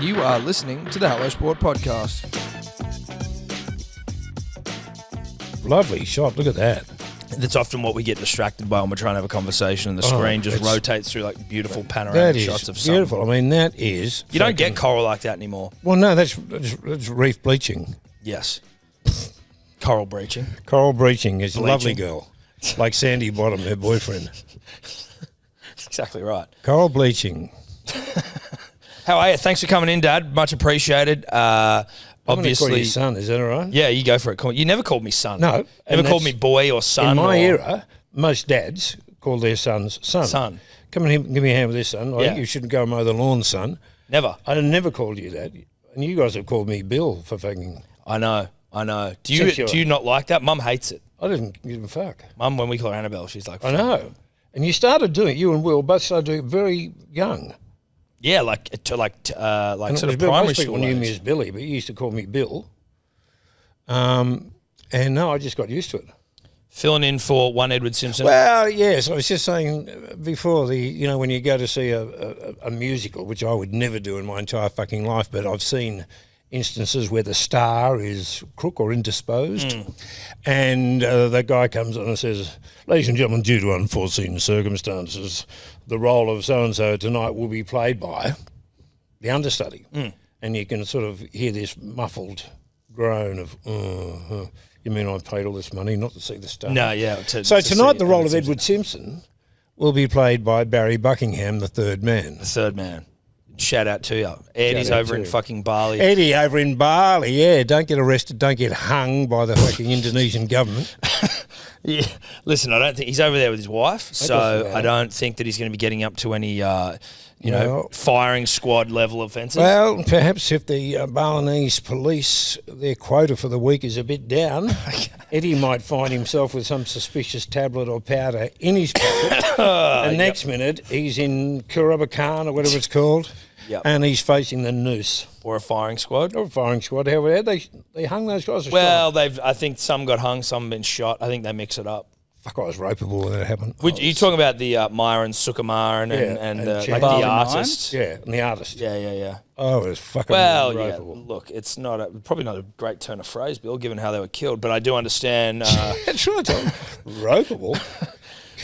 You are listening to the Hello Sport Podcast. Lovely shot. Look at that. That's often what we get distracted by when we're trying to have a conversation and the screen just rotates through like beautiful panoramic shots of something. Beautiful. I mean, that is... You don't get coral like that anymore. Well, no, that's reef bleaching. Yes. Coral bleaching. Coral bleaching is a lovely girl. Like Sandy Bottom, her boyfriend. That's exactly right. Coral bleaching. How are you? Thanks for coming in, Dad. Much appreciated. Obviously, call you son, is that all right? Yeah, you go for it. You never called me son. No. Never called me boy or son. In my era, most dads call their sons son. Son. Come and give me a hand with this, son. I think you shouldn't go mow the lawn, son. Never. I never called you that. And you guys have called me Bill for fucking... I know. Do you not like that? Mum hates it. I didn't give a fuck. Mum, when we call her Annabelle, she's like... I know. And you started doing it, you and Will both started doing it very young. Yeah, like sort of primary school. People knew me as Billy, but you used to call me Bill. And no, I just got used to it. Filling in for one Edward Simpson. Well, yes, I was just saying before when you go to see a musical, which I would never do in my entire fucking life, but I've seen instances where the star is crook or indisposed, and that guy comes on and says, "Ladies and gentlemen, due to unforeseen circumstances, the role of so-and-so tonight will be played by the understudy." And you can sort of hear this muffled groan of, you mean I paid all this money not to see the star? No, yeah. So tonight the role of Edward Simpson will be played by Barry Buckingham, the third man. The third man. Shout out to you. Eddy's over in fucking Bali. Eddy over in Bali, yeah. Don't get arrested, don't get hung by the fucking Indonesian government. Yeah. Listen, I don't think he's over there with his wife, so I don't think that he's going to be getting up to any, firing squad level offences. Well, perhaps if the Balinese police, their quota for the week is a bit down, Eddy might find himself with some suspicious tablet or powder in his pocket. And next minute, he's in Kurabakan or whatever it's called, and he's facing the noose. Or a firing squad. Or a firing squad. However, they hung those guys. Well, I think some got hung, some been shot. I think they mix it up. Fuck, I was ropeable when that happened. Are you talking about the Myron Sukumaran and the artist? Yeah, and the artist. Yeah. Oh, it was fucking ropeable. Yeah, look, it's probably not a great turn of phrase, Bill, given how they were killed, but I do understand. That's right, Tom. Ropeable.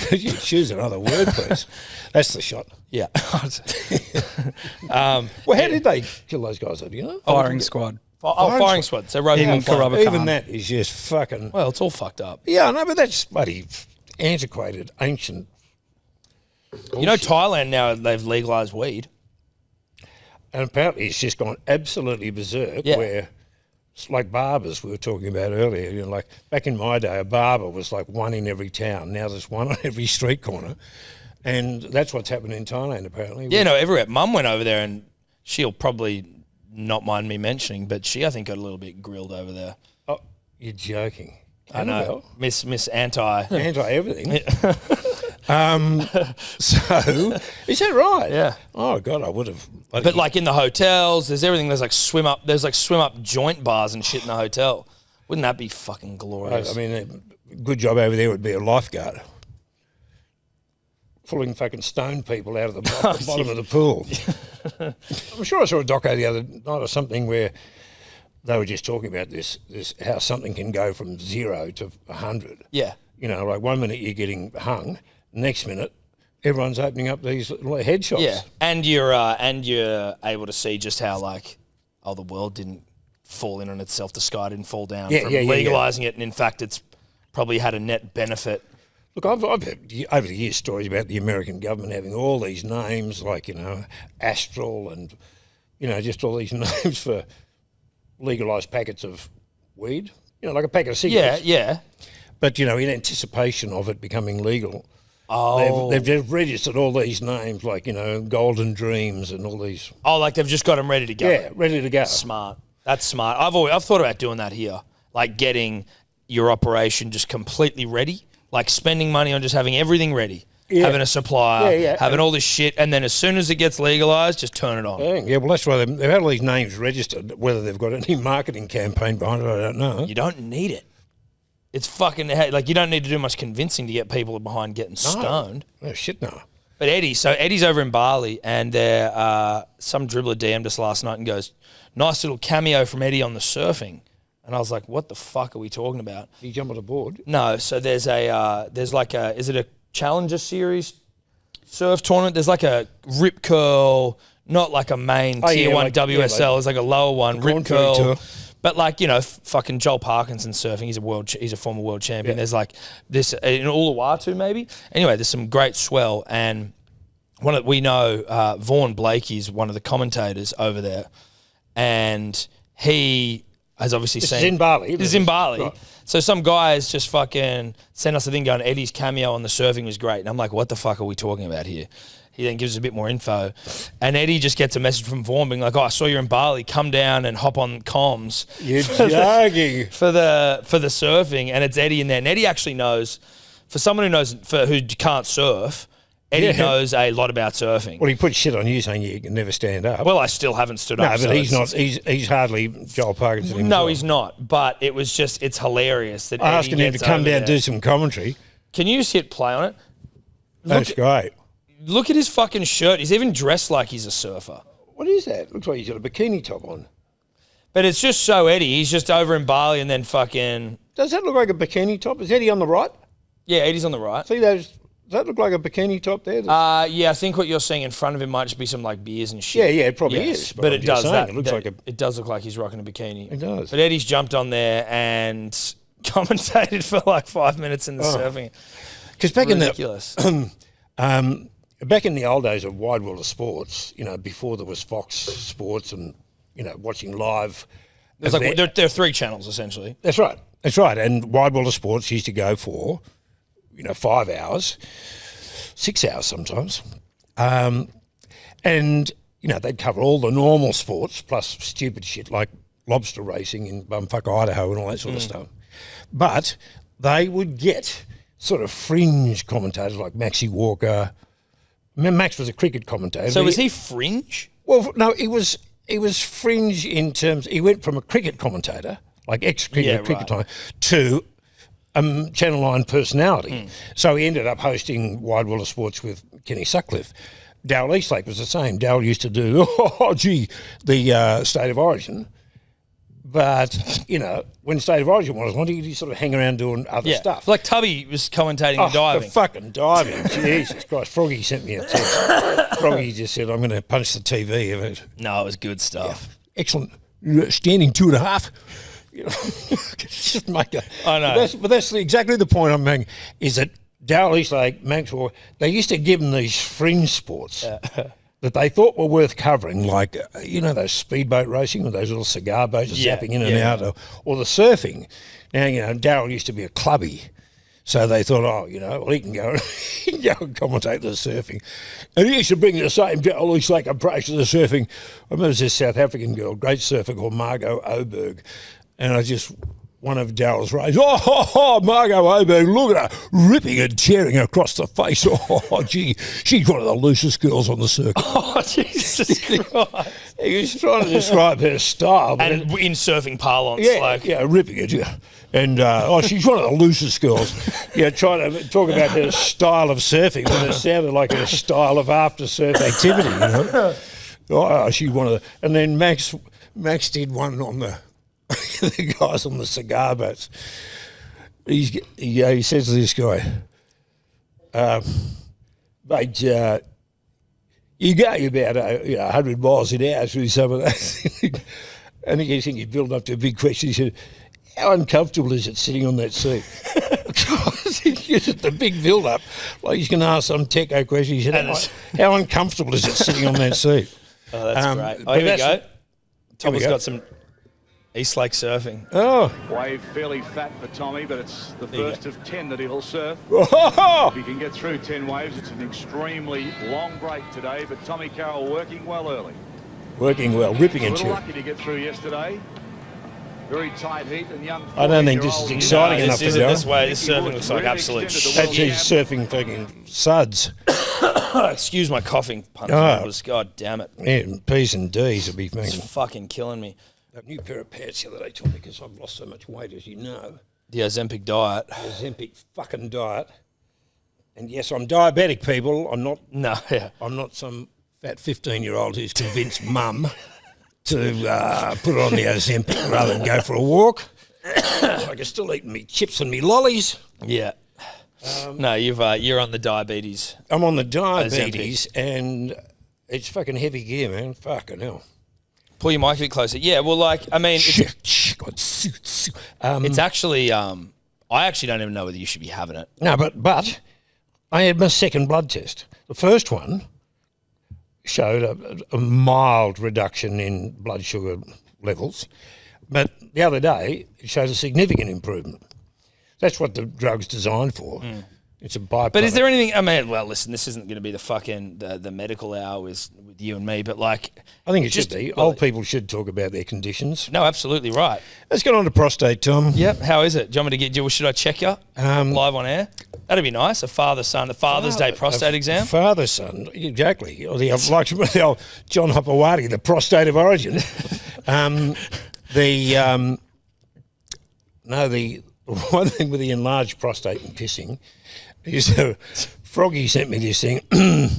Could you choose another word, please? That's the shot. Yeah. Well, how did they kill those guys, do you know? Firing squad. Firing squad. So even that is just fucking... Well, it's all fucked up. Yeah, no, but that's bloody antiquated, ancient bullshit. You know, Thailand now, they've legalised weed. And apparently it's just gone absolutely berserk, where it's like barbers we were talking about earlier. You know, like back in my day, a barber was like one in every town. Now there's one on every street corner. And that's what's happened in Thailand, apparently. Yeah, no, everywhere. Mum went over there, and she'll probably not mind me mentioning, but she, I think, got a little bit grilled over there. Oh, you're joking. I know. Miss Anti. Anti-everything. So, is that right? Yeah. Oh, God, I would have. But like in the hotels, there's everything. There's like swim up joint bars and shit in the hotel. Wouldn't that be fucking glorious? I mean, a good job over there would be a lifeguard. Pulling fucking stone people out of the bottom of the pool. I'm sure I saw a doco the other night or something where they were just talking about this how something can go from 0 to 100. Yeah. You know, like 1 minute you're getting hung, next minute everyone's opening up these little headshots. Yeah, and you're able to see just how the world didn't fall in on itself, the sky didn't fall down from legalising it, and in fact it's probably had a net benefit. Look, I've heard over the years stories about the American government having all these names, like, Astral and, just all these names for legalised packets of weed, like a packet of cigarettes. Yeah. But, in anticipation of it becoming legal, they've just registered all these names, like, Golden Dreams and all these. Oh, like they've just got them ready to go. Yeah, ready to go. Smart. That's smart. I've thought about doing that here, like getting your operation just completely ready. Like spending money on just having everything ready, having a supplier, having all this shit, and then as soon as it gets legalised, just turn it on. Yeah, well, that's why they've had all these names registered. Whether they've got any marketing campaign behind it, I don't know. You don't need it. It's fucking, like, you don't need to do much convincing to get people behind getting stoned. No, shit, no. But Eddie's over in Bali, and some dribbler DM'd us last night and goes, nice little cameo from Eddy on the surfing. And I was like, what the fuck are we talking about? Did you jump on a board? No, so there's is it a Challenger Series surf tournament? There's like a Rip Curl, not like a main tier 1 WSL. It's like a lower one, Rip Curl. Tour. But like, fucking Joel Parkinson's surfing. He's a former world champion. Yeah. There's like this in Uluwatu maybe. Anyway, there's some great swell, and we know Vaughan Blakey is one of the commentators over there, and he has obviously seen. This is in Bali. This is in Bali. Right. So some guys just fucking sent us a thing going, Eddie's cameo on the surfing was great, and I'm like, what the fuck are we talking about here? He then gives us a bit more info. And Eddy just gets a message from Vaughan being like, I saw you're in Bali. Come down and hop on comms. You're jogging. For the surfing. And it's Eddy in there. And Eddy actually knows, for someone who can't surf, Eddy knows a lot about surfing. Well, he put shit on you saying you can never stand up. Well, I still haven't stood up. No, but he's not. He's hardly Joel Parkinson himself. No, he's not. But it was just, it's hilarious that asking him to come down and do some commentary. Can you just hit play on it? That's great. Look at his fucking shirt. He's even dressed like he's a surfer. What is that? Looks like he's got a bikini top on. But it's just so Eddy. He's just over in Bali and then fucking... Does that look like a bikini top? Is Eddy on the right? Yeah, Eddy's on the right. See those... Does that look like a bikini top there? Yeah, I think what you're seeing in front of him might just be some like beers and shit. Yeah, it probably is. But it does that. It looks like it does look like he's rocking a bikini. It does. But Eddy's jumped on there and commentated for like 5 minutes in the surfing. Because back ridiculous. Back in the old days of Wide World of Sports, before there was Fox Sports and, watching live. There's like, there are 3 channels, essentially. That's right. And Wide World of Sports used to go for, 5 hours, 6 hours sometimes. And, they'd cover all the normal sports plus stupid shit like lobster racing in bumfuck Idaho and all that sort of stuff. But they would get sort of fringe commentators like Maxie Walker. Max was a cricket commentator. So was he fringe? Well, no, he was fringe in terms. He went from a cricket commentator, like ex-cricket commentator, to a Channel 9 personality. So he ended up hosting Wide World of Sports with Kenny Sutcliffe. Darryl Eastlake was the same. Darryl used to do, the State of Origin. But, when State of Origin was on, he'd sort of hang around doing other stuff. Like Tubby was commentating the diving. The fucking diving. Jesus Christ. Froggy sent me a text. Froggy just said, I'm going to punch the TV. No, it was good stuff. Yeah. Excellent. Standing 2.5. Just make a... I know. But that's exactly the point I'm making, is that Darryl Eastlake, Maxwell, they used to give them these fringe sports. That they thought were worth covering, like, those speedboat racing with those little cigar boats zapping in and out, or the surfing. Now, Darryl used to be a clubby, so they thought, well, he can go and commentate the surfing. And he used to bring the same Darryl Eastlake approach to the surfing. I remember this South African girl, great surfer called Margot Oberg, and one of Darryl's rays. Margot Oberg, look at her, ripping and tearing across the face. Oh, gee, she's one of the loosest girls on the circuit. Oh, Jesus Christ. He was trying to describe her style. But and in surfing parlance. Ripping it, And, she's one of the loosest girls. Trying to talk about her style of surfing when it sounded like her style of after-surf activity, she's one of the... And then Max did one on the guys on the cigar boats. He says to this guy, mate, you go about 100 miles an hour through some of that. And I think he's built up to a big question. He said, how uncomfortable is it sitting on that seat? It's the big build-up. Like he's going to ask some techo question. He said, how uncomfortable is it sitting on that seat? Oh, that's great. Oh, here we go. Tommy's got some Eastlake surfing. Oh. Wave fairly fat for Tommy, but it's the first of 10 that he'll surf. If he can get through 10 waves, it's an extremely long break today, but Tommy Carroll working well early. Working well, ripping into it. A little lucky to get through yesterday. Very tight heat and young. I don't think this is exciting enough to go. This way, this surfing looks like absolute shit. That's his surfing fucking suds. Excuse my coughing punch. God damn it. Yeah, P's and D's will be It's fucking killing me. That new pair of pants the other day, Tom, because I've lost so much weight, as you know. The Ozempic diet. The Ozempic fucking diet. And yes, I'm diabetic, people. I'm not. No, yeah. I'm not some fat 15-year-old who's convinced mum to put on the Ozempic rather than go for a walk. I can still eat me chips and me lollies. Yeah. No, you're on the diabetes. I'm on the diabetes, and it's fucking heavy gear, man. Fucking hell. Pull your mic a bit closer. Yeah, well, like, I mean, it's actually, I actually don't even know whether you should be having it. No, but I had my second blood test. The first one showed a mild reduction in blood sugar levels, but the other day it showed a significant improvement. That's what the drug's designed for. It's a byproduct. But is there anything? I mean, well, listen, this isn't going to be the fucking the medical hour with you and me, but like, I think it should be. Old people should talk about their conditions. No, absolutely right. Let's get on to prostate, Tom. Yep. How is it? Do you want me to get you? Should I check you live on air? That'd be nice. A father-son, a Father's Day prostate exam. Father-son, exactly. Or the old John Hopewadi, the prostate of origin. The one thing with the enlarged prostate and pissing is Froggy sent me this thing. I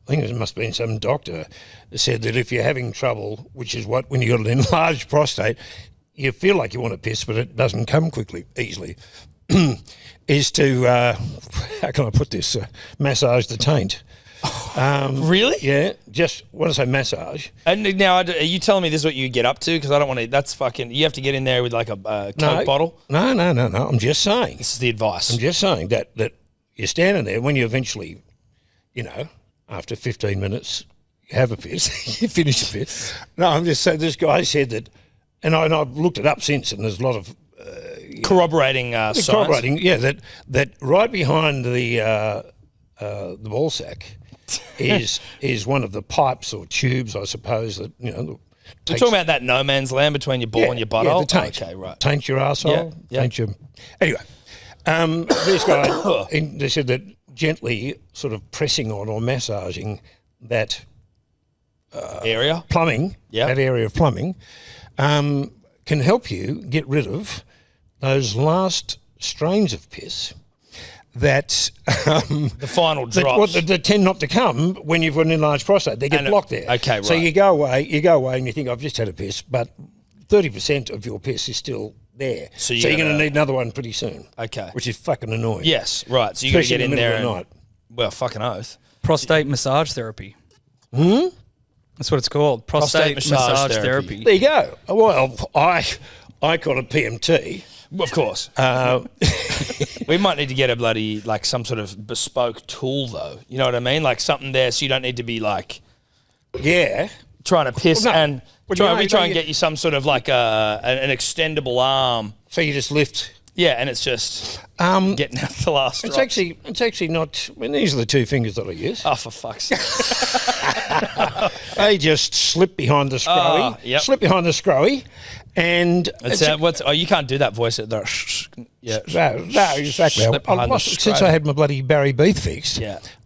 think it must have been some doctor that said that if you're having trouble, which is when you've got an enlarged prostate, you feel like you want to piss, but it doesn't come easily, is to, how can I put this, massage the taint. Really? Yeah, just when I say massage. And now, are you telling me this is what you get up to? Because I don't want to, that's fucking, you have to get in there with like a Coke bottle? No. I'm just saying. This is the advice. I'm just saying that you're standing there when you eventually, after 15 minutes, you have a piss, you finish a piss. No, I'm just saying this guy said that, and I've looked it up since, and there's a lot of corroborating science. Corroborating, yeah, that right behind the ball sack is one of the pipes or tubes, I suppose, that, We're talking about that no man's land between your ball and your butthole? Yeah, the taint. Okay, right. Taint your arsehole. Yeah. Taint your... Anyway, this guy, they said that gently sort of pressing on or massaging that area? Plumbing, that area of plumbing, can help you get rid of those last strains of piss that the final drops that tend not to come when you've got an enlarged prostate. They get blocked there. Okay, right. So you go away and you think, I've just had a piss, but 30% of your piss is still there. So you're going to need another one pretty soon. Okay. Which is fucking annoying. Yes, right. So you got to get in there of the night. Well, fucking oath. Prostate massage therapy. That's what it's called. Prostate massage therapy. There you go. Well, I call it PMT. Of course. We might need to get a bloody, like, some sort of bespoke tool, though. You know what I mean? Like, something there so you don't need to be, like... Yeah. Trying to piss and... We try and get you some sort of, like, an extendable arm. So you just lift... Yeah, and it's just getting out the last It's actually not... I mean, these are the two fingers that I use. Oh, for fuck's sake. They just slip behind the scrowie. Yep. Slip behind the scrowie. And you can't do that voice. No, exactly. Since I had my bloody Barry Beath fixed,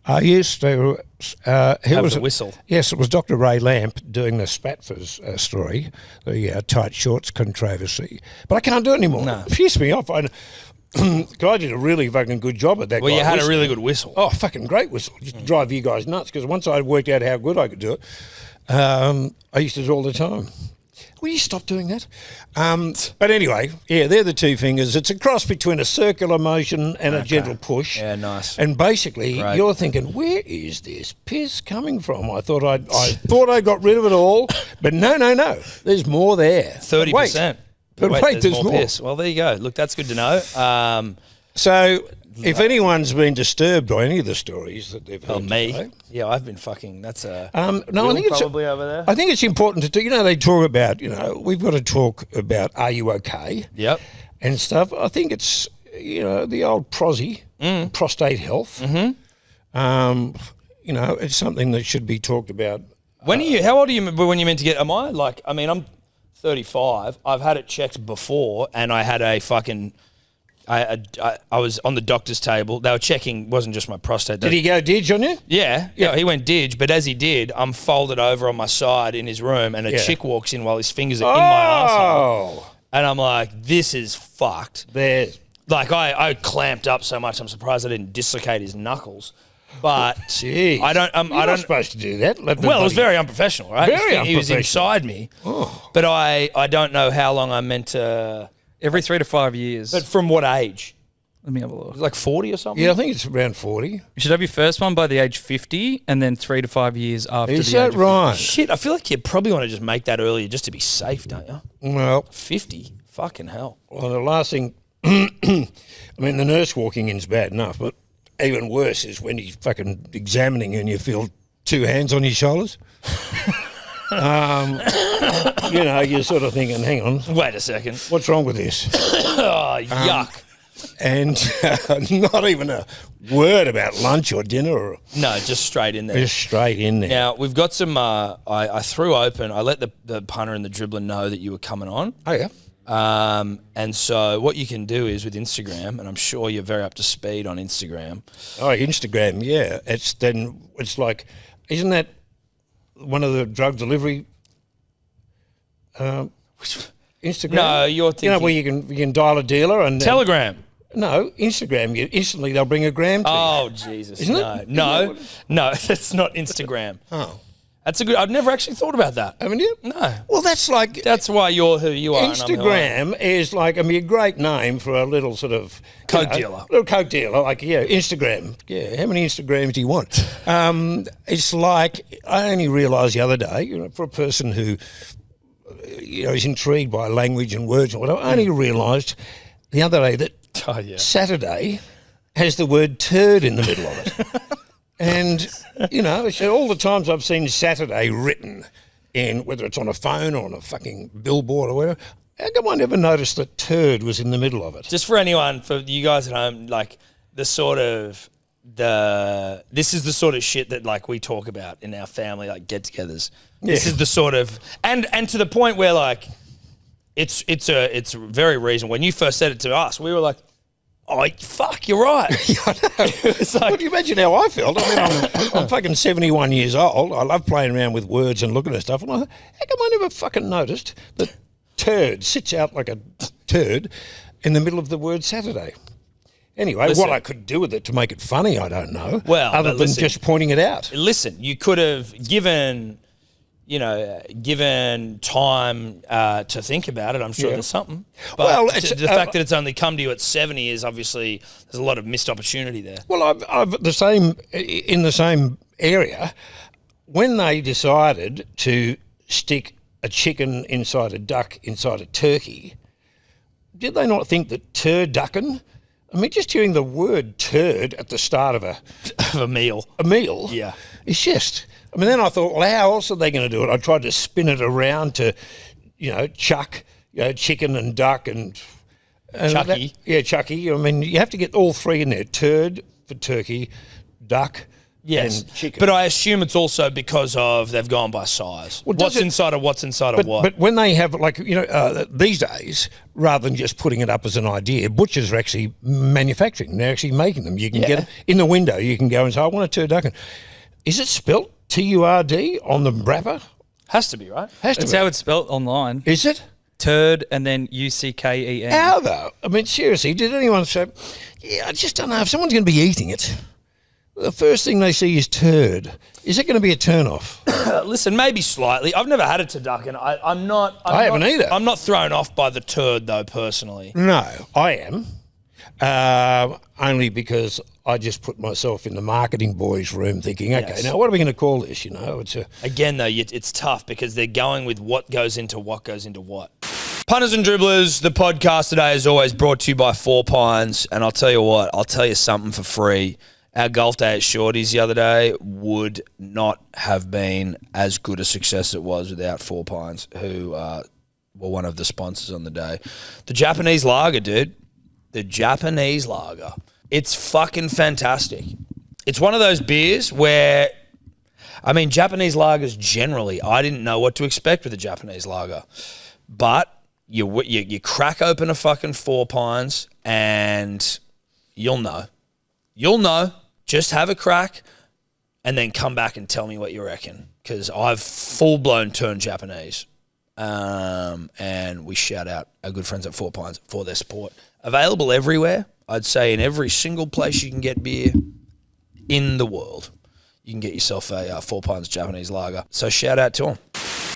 I used to have a whistle. Yes, it was Dr. Ray Lamp doing the Spatfors story, the tight shorts controversy. But I can't do it anymore. No. It pissed me off. Guy did a really fucking good job at that. Well, you had a really good whistle. Oh, fucking great whistle. Just to drive you guys nuts, because once I worked out how good I could do it, I used to do it all the time. Will you stop doing that? But anyway, they're the two fingers. It's a cross between a circular motion and a gentle push. Yeah, nice. And basically, you're thinking, where is this piss coming from? I thought I got rid of it all, but no. There's more there. 30%. But wait, there's more. Piss. Well, there you go. Look, that's good to know. So, if anyone's been disturbed by any of the stories that they've heard today, yeah, I've been fucking. That's a no. I think it's probably over there. I think it's important to do. They talk about. We've got to talk about. Are you okay? Yep. And stuff. I think it's the old prostate health. Mm-hmm. It's something that should be talked about. How old are you when you meant to get? Am I like? I mean, I'm 35. I've had it checked before, and I had a fucking. I was on the doctor's table. They were checking, wasn't just my prostate. Did he go dig on you? Yeah, he went dig. But as he did, I'm folded over on my side in his room, and a chick walks in while his fingers are in my arsehole. And I'm like, this is fucked. Like, I clamped up so much, I'm surprised I didn't dislocate his knuckles. But Jeez. I don't. You're not supposed to do that. Well, it was very unprofessional, right? He was inside me. Oh. But I don't know how long I'm meant to. Every 3 to 5 years. But from what age? Let me have a look. Like 40 or something? Yeah, I think it's around 40. You should have your first one by the age 50 and then 3 to 5 years after Is the age that of 50. right? Shit, I feel like you probably want to just make that earlier just to be safe, don't you? Well, 50? Fucking hell. Well, the last thing, I mean, the nurse walking in is bad enough, but even worse is when he's fucking examining you and you feel 2 hands on his shoulders. You know, you're sort of thinking, hang on, Wait a second. what's wrong with this? Oh, yuck. And not even a word about lunch or dinner, or No, just straight in there. just straight in there. Now, we've got some, I threw open, I let the punter and the dribbler know that you were coming on. Oh, yeah. And so what you can do is with Instagram, and I'm sure you're very up to speed on Instagram. Oh, Instagram, yeah. It's like, isn't that one of the drug delivery Instagram? No, you're thinking... You know, where you can dial a dealer and... Telegram. No, Instagram. Instantly they'll bring a gram to you. Oh, Jesus. Isn't no. it? No, no, that's not Instagram. Oh. That's a good... I've never actually thought about that. Haven't you? No. Well, that's like... That's why you're who you are. and I'm who I am. Instagram is like, I mean, a great name for a little sort of... Coke dealer. Little Coke dealer, like, yeah, Instagram. Yeah, how many Instagrams do you want? It's like, I only realised the other day, you know, for a person who, you know, is intrigued by language and words and whatever, I only realised the other day that Saturday has the word turd in the middle of it. And, you know, so all the times I've seen Saturday written in, whether it's on a phone or on a fucking billboard or whatever, how come I never noticed that turd was in the middle of it? Just for anyone, for you guys at home, like this is the sort of shit that like we talk about in our family, like get-togethers. Yeah. This is the sort of, and to the point where like, it's very reasonable. When you first said it to us, we were like, oh, fuck, you're right. Yeah, I know. It's like, well, do you imagine how I felt? I mean, I'm fucking 71 years old. I love playing around with words and looking at stuff. And how come I never fucking noticed that turd sits out like a turd in the middle of the word Saturday? Anyway, Listen. what I could do with it to make it funny, I don't know. Well, other but than listen. just pointing it out. Listen, you could have given time to think about it. I'm sure there's something. But Well, the fact that it's only come to you at 70 is obviously, there's a lot of missed opportunity there. Well, I've in the same area, when they decided to stick a chicken inside a duck inside a turkey, did they not think that turducken? I mean, just hearing the word turd at the start of A meal. yeah, it's just. I mean, then I thought, well, how else are they going to do it? I tried to spin it around to, you know, chuck, you know, chicken and duck and Chucky. Chucky. I mean, you have to get all three in there: turd for turkey, duck, Yes, and chicken. but I assume it's also because of they've gone by size. Well, what's inside of what? But when they have, like, you know, these days, rather than just putting it up as an idea, butchers are actually manufacturing. They're actually making them. You can get them in the window. You can go and say, I want a turducken. Is it spelt TURD on the wrapper? Has to be, right? That's how it's spelt online. Is it? Turd and then UCKEN. How though? I mean, seriously, did anyone say, yeah, I just don't know if someone's going to be eating it. The first thing they see is turd. Is it going to be a turn-off? Listen, maybe slightly. I've never had a turducken. I haven't either. I'm not thrown off by the turd, though, personally. No, I am. Only because I just put myself in the marketing boys' room thinking, okay, now what are we going to call this? You know, Again, though, it's tough because they're going with what goes into what. Punters and Dribblers, the podcast today is always brought to you by 4 Pines. And I'll tell you what, I'll tell you something for free. Our golf day at Shorty's the other day would not have been as good a success as it was without 4 Pines, who were one of the sponsors on the day. The Japanese lager, dude. The Japanese lager. It's fucking fantastic. It's one of those beers where, I mean, Japanese lagers generally, I didn't know what to expect with a Japanese lager. But you crack open a fucking 4 Pines and you'll know. You'll know. Just have a crack and then come back and tell me what you reckon. Because I've full-blown turned Japanese. and we shout out our good friends at 4 Pines for their support. Available everywhere. I'd say in every single place you can get beer in the world, you can get yourself a 4 Pines Japanese lager. So shout out to them.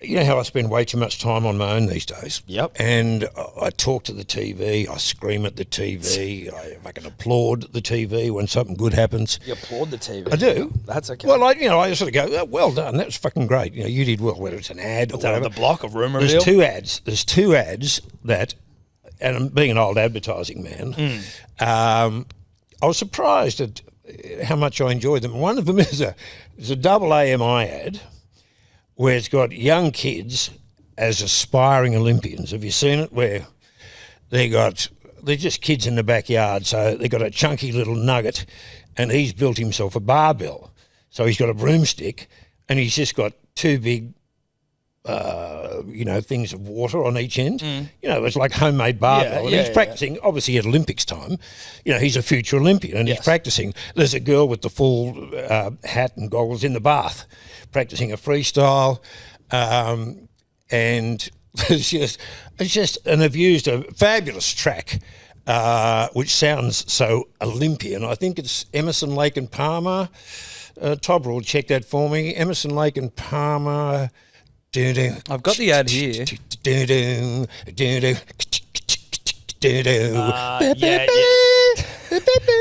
You know how I spend way too much time on my own these days? Yep. And I talk to the TV, I scream at the TV, I can applaud the TV when something good happens. You applaud the TV. I do. That's okay. Well, I sort of go, oh, well done, that was fucking great. You did well, whether it's an ad or whatever. The block of rumour There's deal? There's two ads that, and being an old advertising man, I was surprised at how much I enjoyed them. One of them is a double AMI ad where it's got young kids as aspiring Olympians. Have you seen it? Where they're just kids in the backyard, so they've got a chunky little nugget, and he's built himself a barbell. So he's got a broomstick, and he's just got two big, things of water on each end. It's like homemade barbell. And he's practicing, obviously at Olympics time. He's a future Olympian, and he's practicing. There's a girl with the full hat and goggles in the bath, practicing a freestyle, and it's just, and they've used a fabulous track, which sounds so Olympian. I think it's Emerson, Lake and Palmer. Todd will check that for me. Emerson, Lake and Palmer. I've got the ad here.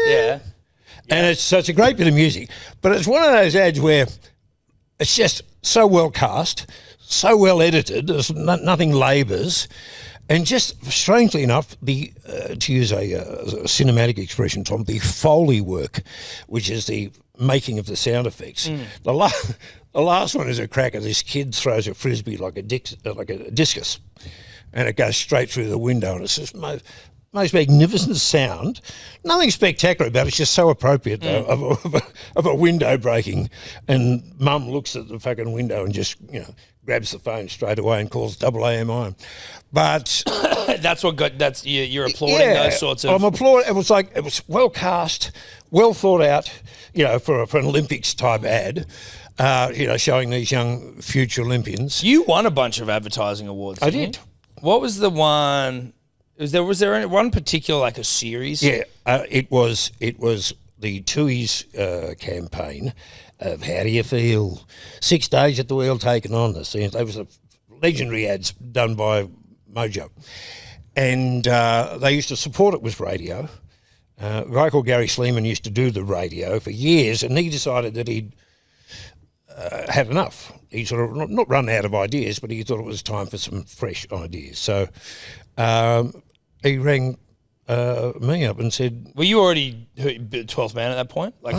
Yeah. And it's such a great bit of music, but it's one of those ads where it's just so well cast, so well edited. There's nothing labours, and just strangely enough, to use a cinematic expression, Tom, the Foley work, which is the making of the sound effects. The last one is a cracker. This kid throws a frisbee like a discus, and it goes straight through the window, and it's just most magnificent sound. Nothing spectacular about it. It's just so appropriate of a window breaking. And Mum looks at the fucking window and just grabs the phone straight away and calls double AMI. But you're applauding those sorts of. I'm applauding. It was well cast, well thought out. For an Olympics type ad. Showing these young future Olympians. You won a bunch of advertising awards. I did. What was the one? Was there one particular, like a series? Yeah, it was the Tui's campaign of How Do You Feel? 6 days at the wheel taken on this. It was a legendary ads done by Mojo. And they used to support it with radio. A guy called Gary Sleeman used to do the radio for years, and he decided that he'd had enough. He sort of not run out of ideas, but he thought it was time for some fresh ideas. So he rang me up and said, "Were you already 12th man at that point? No.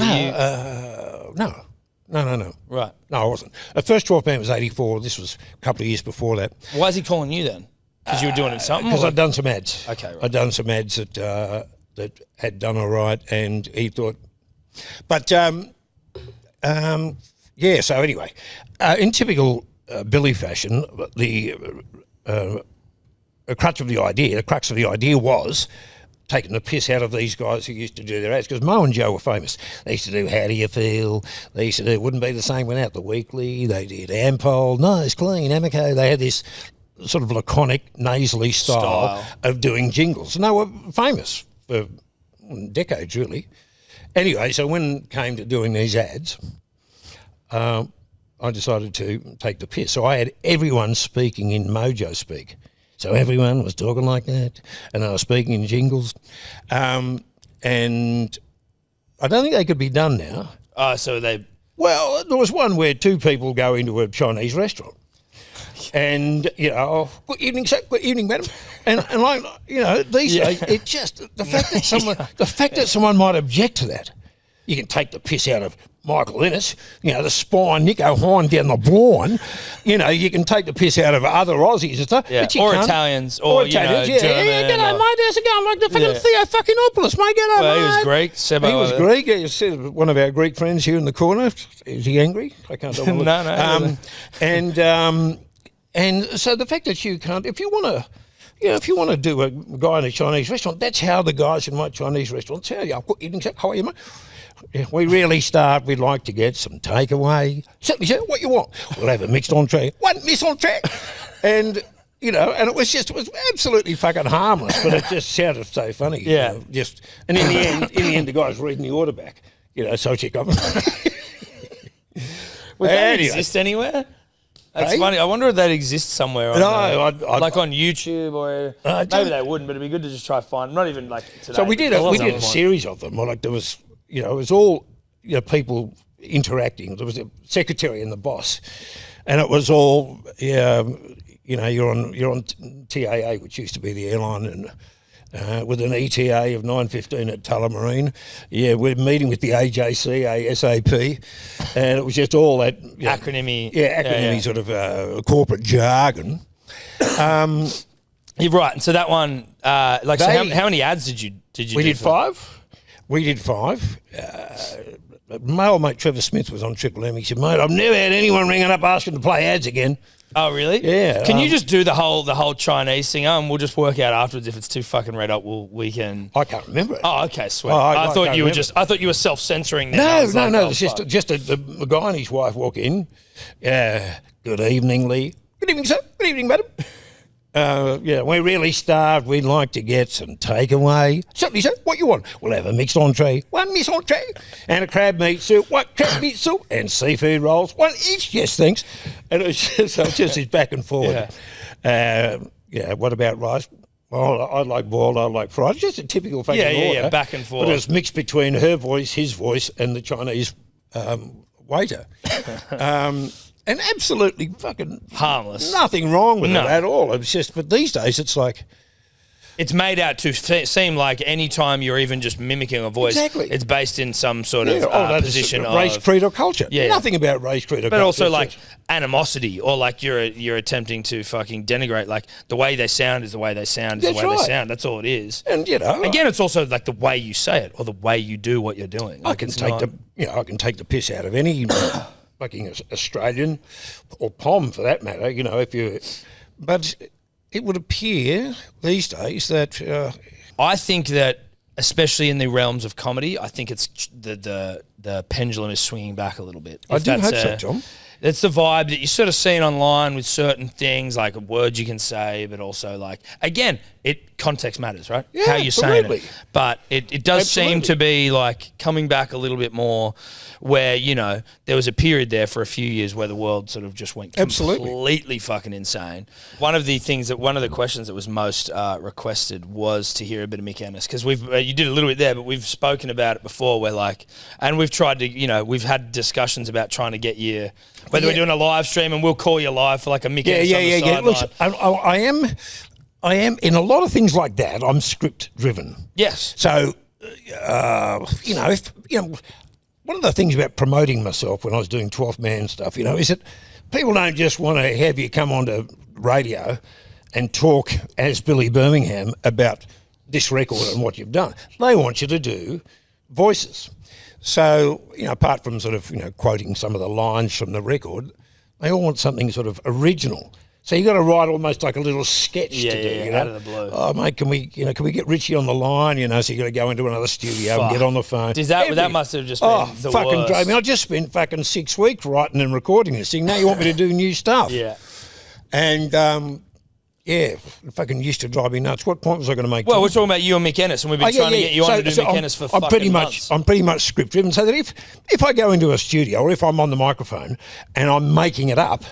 Right. No, I wasn't. The first 12th man was 84. This was a couple of years before that. Why is he calling you then? Because you were doing something? Because I'd done some ads. Okay, right. I'd done some ads that had done all right, and he thought... But, so anyway, in typical Billy fashion, the crux of the idea was taking the piss out of these guys who used to do their ads, because Mo and Joe were famous. They used to do How Do You Feel? They used to do Wouldn't Be the Same Without the Weekly. They did Ampol, Nice, Clean, Amico. They had this sort of laconic, nasally style of doing jingles. And they were famous for decades, really. Anyway, so when it came to doing these ads, I decided to take the piss. So I had everyone speaking in Mojo speak. So everyone was talking like that, and I was speaking in jingles. And I don't think they could be done now. Well, there was one where two people go into a Chinese restaurant. And, good evening, sir, good evening, madam. And like, these days, it just, the fact that someone might object to that. You can take the piss out of Michael Ennis, the spine, Nico Hine down the blind. You can take the piss out of other Aussies and stuff. Yeah. But you Or can't. Italians, or Italians, German. Yeah, g'day, mate, how's it going? Like the fucking Theo fucking-opoulos, mate, g'day, Well, mate. he was Greek. Sebo, He was Greek. He said one of our Greek friends here in the corner. Is he angry? I can't tell. No. And so the fact that you can't, if you want to do a guy in a Chinese restaurant, that's how the guys in my Chinese restaurants tell you. Good evening, sir. How are you, mate? Yeah, we really start, we'd like to get some takeaway. Certainly, sir, what you want? We'll have a mixed entree. One mixed entree. And, you know, and it was absolutely fucking harmless, but it just sounded so funny. Yeah. You know, and in the end, the guy was reading the order back, you know, so she got Would that exist anywhere? That's funny. I wonder if that exists somewhere. On like on YouTube or maybe they wouldn't, but it'd be good to just try to find. Not even like today. So we did a series of them. Like there was, you know, it was all, you know, people interacting. There was a secretary and the boss, and it was all, you know, you're on TAA, which used to be the airline, and with an ETA of 9:15 at Tullamarine. Yeah, we're meeting with the AJC, ASAP, and it was just all that acronym sort of corporate jargon. You're right. And so that one, like, so how many ads did you? We did 5. We did 5. My old mate Trevor Smith was on Triple M. He said, "Mate, I've never had anyone ringing up asking to play ads again." Oh, really? Yeah. Can you just do the whole Chinese thing? We'll just work out afterwards if it's too fucking red up. We can. I can't remember it. Oh, okay, sweet. I thought you were I thought you were self-censoring. No. It's just the guy and his wife walk in. Good evening, Lee. Good evening, sir. Good evening, madam. We're really starved. We'd like to get some takeaway. Certainly, sir. What you want? We'll have a mixed entree, 1 mixed entree, and a crab meat soup, 1 crab meat soup, and seafood rolls, 1 each. Yes, thanks. And it's just this back and forward. What about rice? Well, I like boiled, I like fried. It's just a typical fucking order. Yeah, back and forth. But it's mixed between her voice, his voice, and the Chinese waiter. And absolutely fucking harmless. Nothing wrong with it at all. It's just, but these days it's like, it's made out to seem like any time you're even just mimicking a voice, it's based in some sort of position of race, creed, or culture. Yeah, nothing about race, creed, or culture. But also like animosity, or like you're attempting to fucking denigrate. Like the way they sound is the way they sound is the way they sound. That's all it is. And you know, again, it's also like the way you say it or the way you do what you're doing. Like I can take the piss out of any fucking Australian or POM for that matter. You know, but it would appear these days that I think that, especially in the realms of comedy, I think it's the pendulum is swinging back a little bit. I do hope so, John. That's the vibe that you're sort of seeing online with certain things, like words you can say, but also like, again, context matters, right? Yeah, how you're saying it. But it does seem to be like coming back a little bit more, where, you know, there was a period there for a few years where the world sort of just went completely fucking insane. One of the questions that was most requested was to hear a bit of Mick Ennis, because you did a little bit there, but we've spoken about it before, where like, and we've tried to, you know, we've had discussions about trying to get you, whether we're doing a live stream and we'll call you live for like a Mick Ennis on the sideline. Look, I am in a lot of things like that. I'm script driven. Yes. So, one of the things about promoting myself when I was doing 12th Man stuff, you know, is that people don't just want to have you come onto radio and talk as Billy Birmingham about this record and what you've done. They want you to do voices. So, you know, apart from sort of, you know, quoting some of the lines from the record, they all want something sort of original. So you got to write almost like a little sketch to do, you know? Out of the blue. Oh, mate, can we get Richie on the line? You know, so you got to go into another studio and get on the phone. That must have just been the fucking worst. I mean, I just spent fucking 6 weeks writing and recording this thing. Now you want me to do new stuff? Yeah. And it fucking used to drive me nuts. What point was I going to make? Well, we're talking about you and Mick Ennis, and we've been trying to get you on to do Mick Ennis for fucking months. I'm pretty much script driven, so that if I go into a studio or if I'm on the microphone and I'm making it up,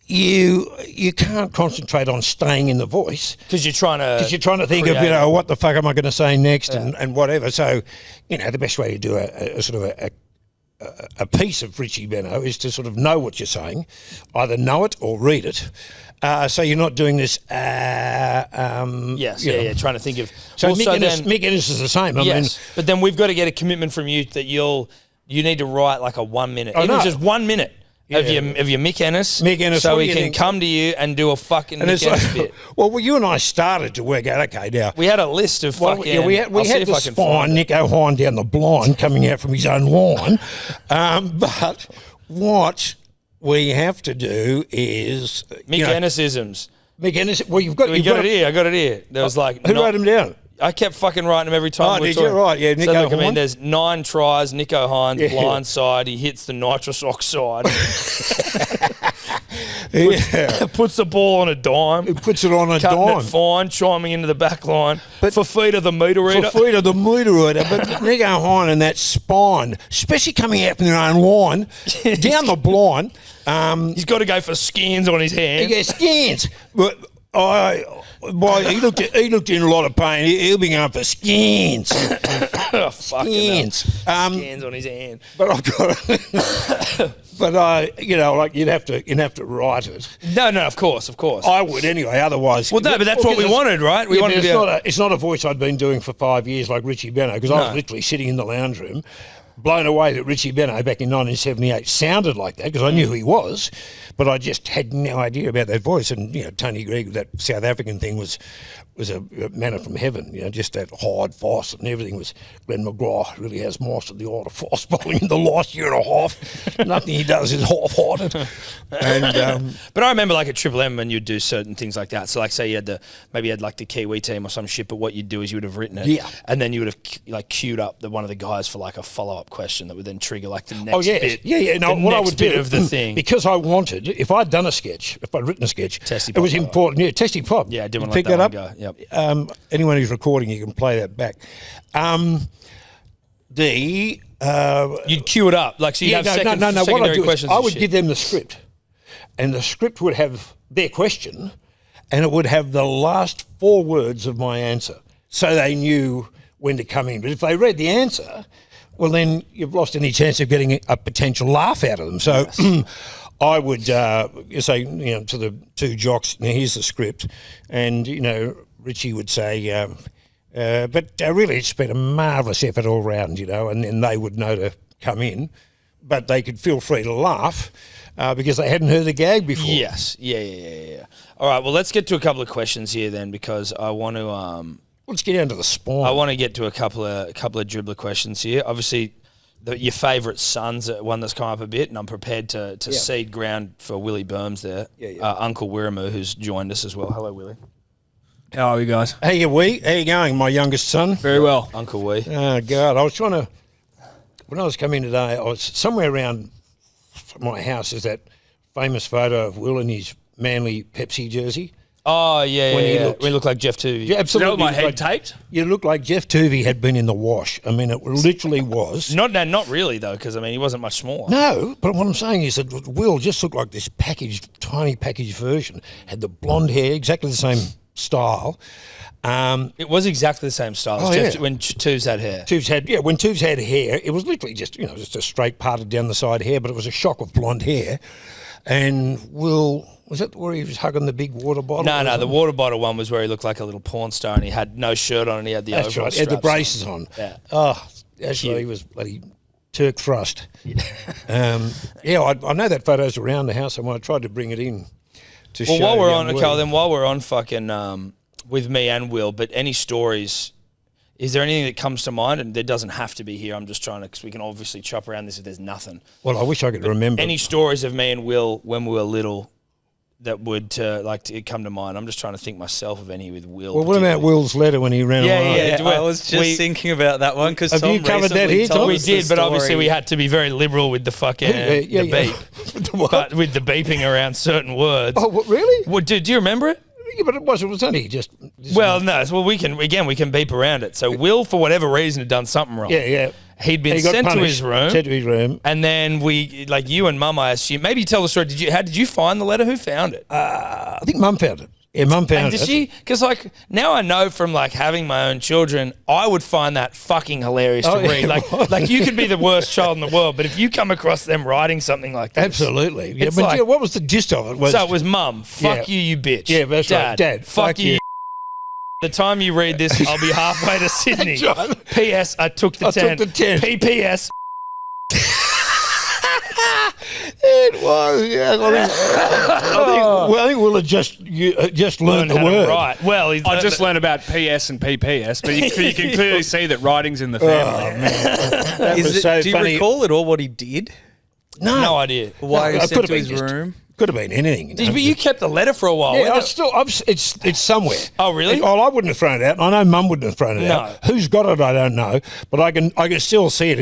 you can't concentrate on staying in the voice because you're trying to think of, you know, what the fuck am I going to say next and whatever. So, you know, the best way to do a sort of a piece of Richie Benno is to sort of know what you're saying, either know it or read it. So you're not doing this. Trying to think of. So Mick Ennis is the same. I mean, but then we've got to get a commitment from you that you need to write like a 1 minute, even just 1 minute. Of your Mick Ennis, so we can come to you and do a fucking Mick Ennis bit. Well, you and I started to work out. Okay, now we had a list of fucking. We had to spine Nico Hine down the blind coming out from his own line. But what we have to do is Mick Ennis-isms. Mick Ennis. Well, you've got it here. I got it here. There was like who wrote them down? I kept fucking writing them every time. Oh, did you? Right, yeah. Nico Hine. I mean, there's 9 tries. Nico Hines, blind side. He hits the nitrous oxide. puts the ball on a dime. It puts it on a cutting dime. It fine, chiming into the back line. But for feet of the meter reader. For feet of the meter reader. But Nico Hine and that spine, especially coming out from their own line, down the blind. He's got to go for skins on his hand. Yeah, skins. But he looked in a lot of pain. He'll be going for skins. Oh, skins. Skins on his hand. But I've got but you'd have to write it. No, of course. I would anyway. Otherwise, but that's what we wanted, right? We wanted it's not a voice I'd been doing for 5 years like Richie Benno, because I was literally sitting in the lounge room, blown away that Richie Benno back in 1978 sounded like that, because I knew who he was, but I just had no idea about that voice. And Tony Gregg, that South African thing was a manna from heaven. Just that hard foss and everything was. Glenn McGrath really has mastered the art of foss bowling in the last year and a half. Nothing he does is half-hearted. And but I remember like at Triple M when you'd do certain things like that. So like say you had like the Kiwi team or some shit, but what you'd do is you would have written it, and then you would have queued up one of the guys for like a follow-up question that would then trigger like the next bit. No, what I would do of the thing, because I wanted, if I'd done a sketch, if I'd written a sketch, it was important. Yeah, Testy Pop. Yeah, I didn't want pick to let that up. Go. Yep. Anyone who's recording, you can play that back. You'd queue it up, like so. You have secondary questions. I would give them the script, and the script would have their question, and it would have the last 4 words of my answer, so they knew when to come in. But if they read the answer, well, then you've lost any chance of getting a potential laugh out of them. So. Yes. I would say, to the 2 jocks, now here's the script, and Richie would say, but really it's been a marvellous effort all round, and then they would know to come in, but they could feel free to laugh because they hadn't heard the gag before. Yes, yeah. All right, well, let's get to a couple of questions here then, because I want to... let's get down to the spawn. I want to get to a couple of dribbler questions here. Obviously... your favourite son's one that's come up a bit, and I'm prepared to cede ground for Willie Burns there. Uncle Wirramoo, who's joined us as well. Hello, Willie. How are you guys? Hey, How you going, my youngest son? Very well. Uncle Wee. Oh, God. I was trying to... When I was coming today, I was somewhere around my house. Is that famous photo of Will in his Manly Pepsi jersey. Oh, yeah, when he looked like Jeff Tuvey. Yeah, absolutely. Is that with my head taped? You look like Jeff Tuvey had been in the wash. I mean, it literally was. Not really, though, because, he wasn't much smaller. No, but what I'm saying is that Will just looked like this tiny packaged version. Had the blonde hair, exactly the same style. It was exactly the same style as when Tuvs had hair. When Tuvs had hair, it was literally just a straight parted down the side hair, but it was a shock of blonde hair. And Will... Was that where he was hugging the big water bottle? No, the water bottle one was where he looked like a little porn star and he had no shirt on and he had the overall He had the braces on. Yeah. Oh, actually, he was bloody Turk thrust. Yeah. I know that photo's around the house, and I tried to bring it in to show. While we're on fucking with me and Will, but any stories... Is there anything that comes to mind? And there doesn't have to be here. I'm just trying to, because we can obviously chop around this if there's nothing. Well, I wish I could remember. Any stories of me and Will when we were little that would to come to mind? I'm just trying to think myself of any with Will. Well, what about Will's letter when he ran away? Yeah, I was just thinking about that one because Have you covered that here, Tom? We did, but obviously we had to be very liberal with the fucking the beep. But with the beeping around certain words. Oh, what, really? Well, do you remember it? Yeah, but it was only just... Well, no. Well, we can beep around it. So Will, for whatever reason, had done something wrong. Yeah. He'd been sent to his room. And then we, like you and Mum, I assume, maybe tell the story. How did you find the letter? Who found it? I think Mum found it. Yeah, Mum found it. Did she? Because now I know from having my own children, I would find that fucking hilarious to read. Like you could be the worst child in the world, but if you come across them writing something like this, absolutely. Yeah, but what was the gist of it? So it was Mum, fuck you bitch. Yeah, that's right. Dad, fuck you. The time you read this, I'll be halfway to Sydney. P.S. I took the 10. P.P.S. It was, yeah. I think Will had just learned the word. Right. Well, I just learned about PS and PPS, but you can clearly see that writing's in the family. Do you recall at all what he did? No idea. Why he sent to his room? Could have been anything. But you kept the letter for a while. Yeah, it's somewhere. Oh, really? I wouldn't have thrown it out. I know Mum wouldn't have thrown it out. Who's got it, I don't know. But I can still see it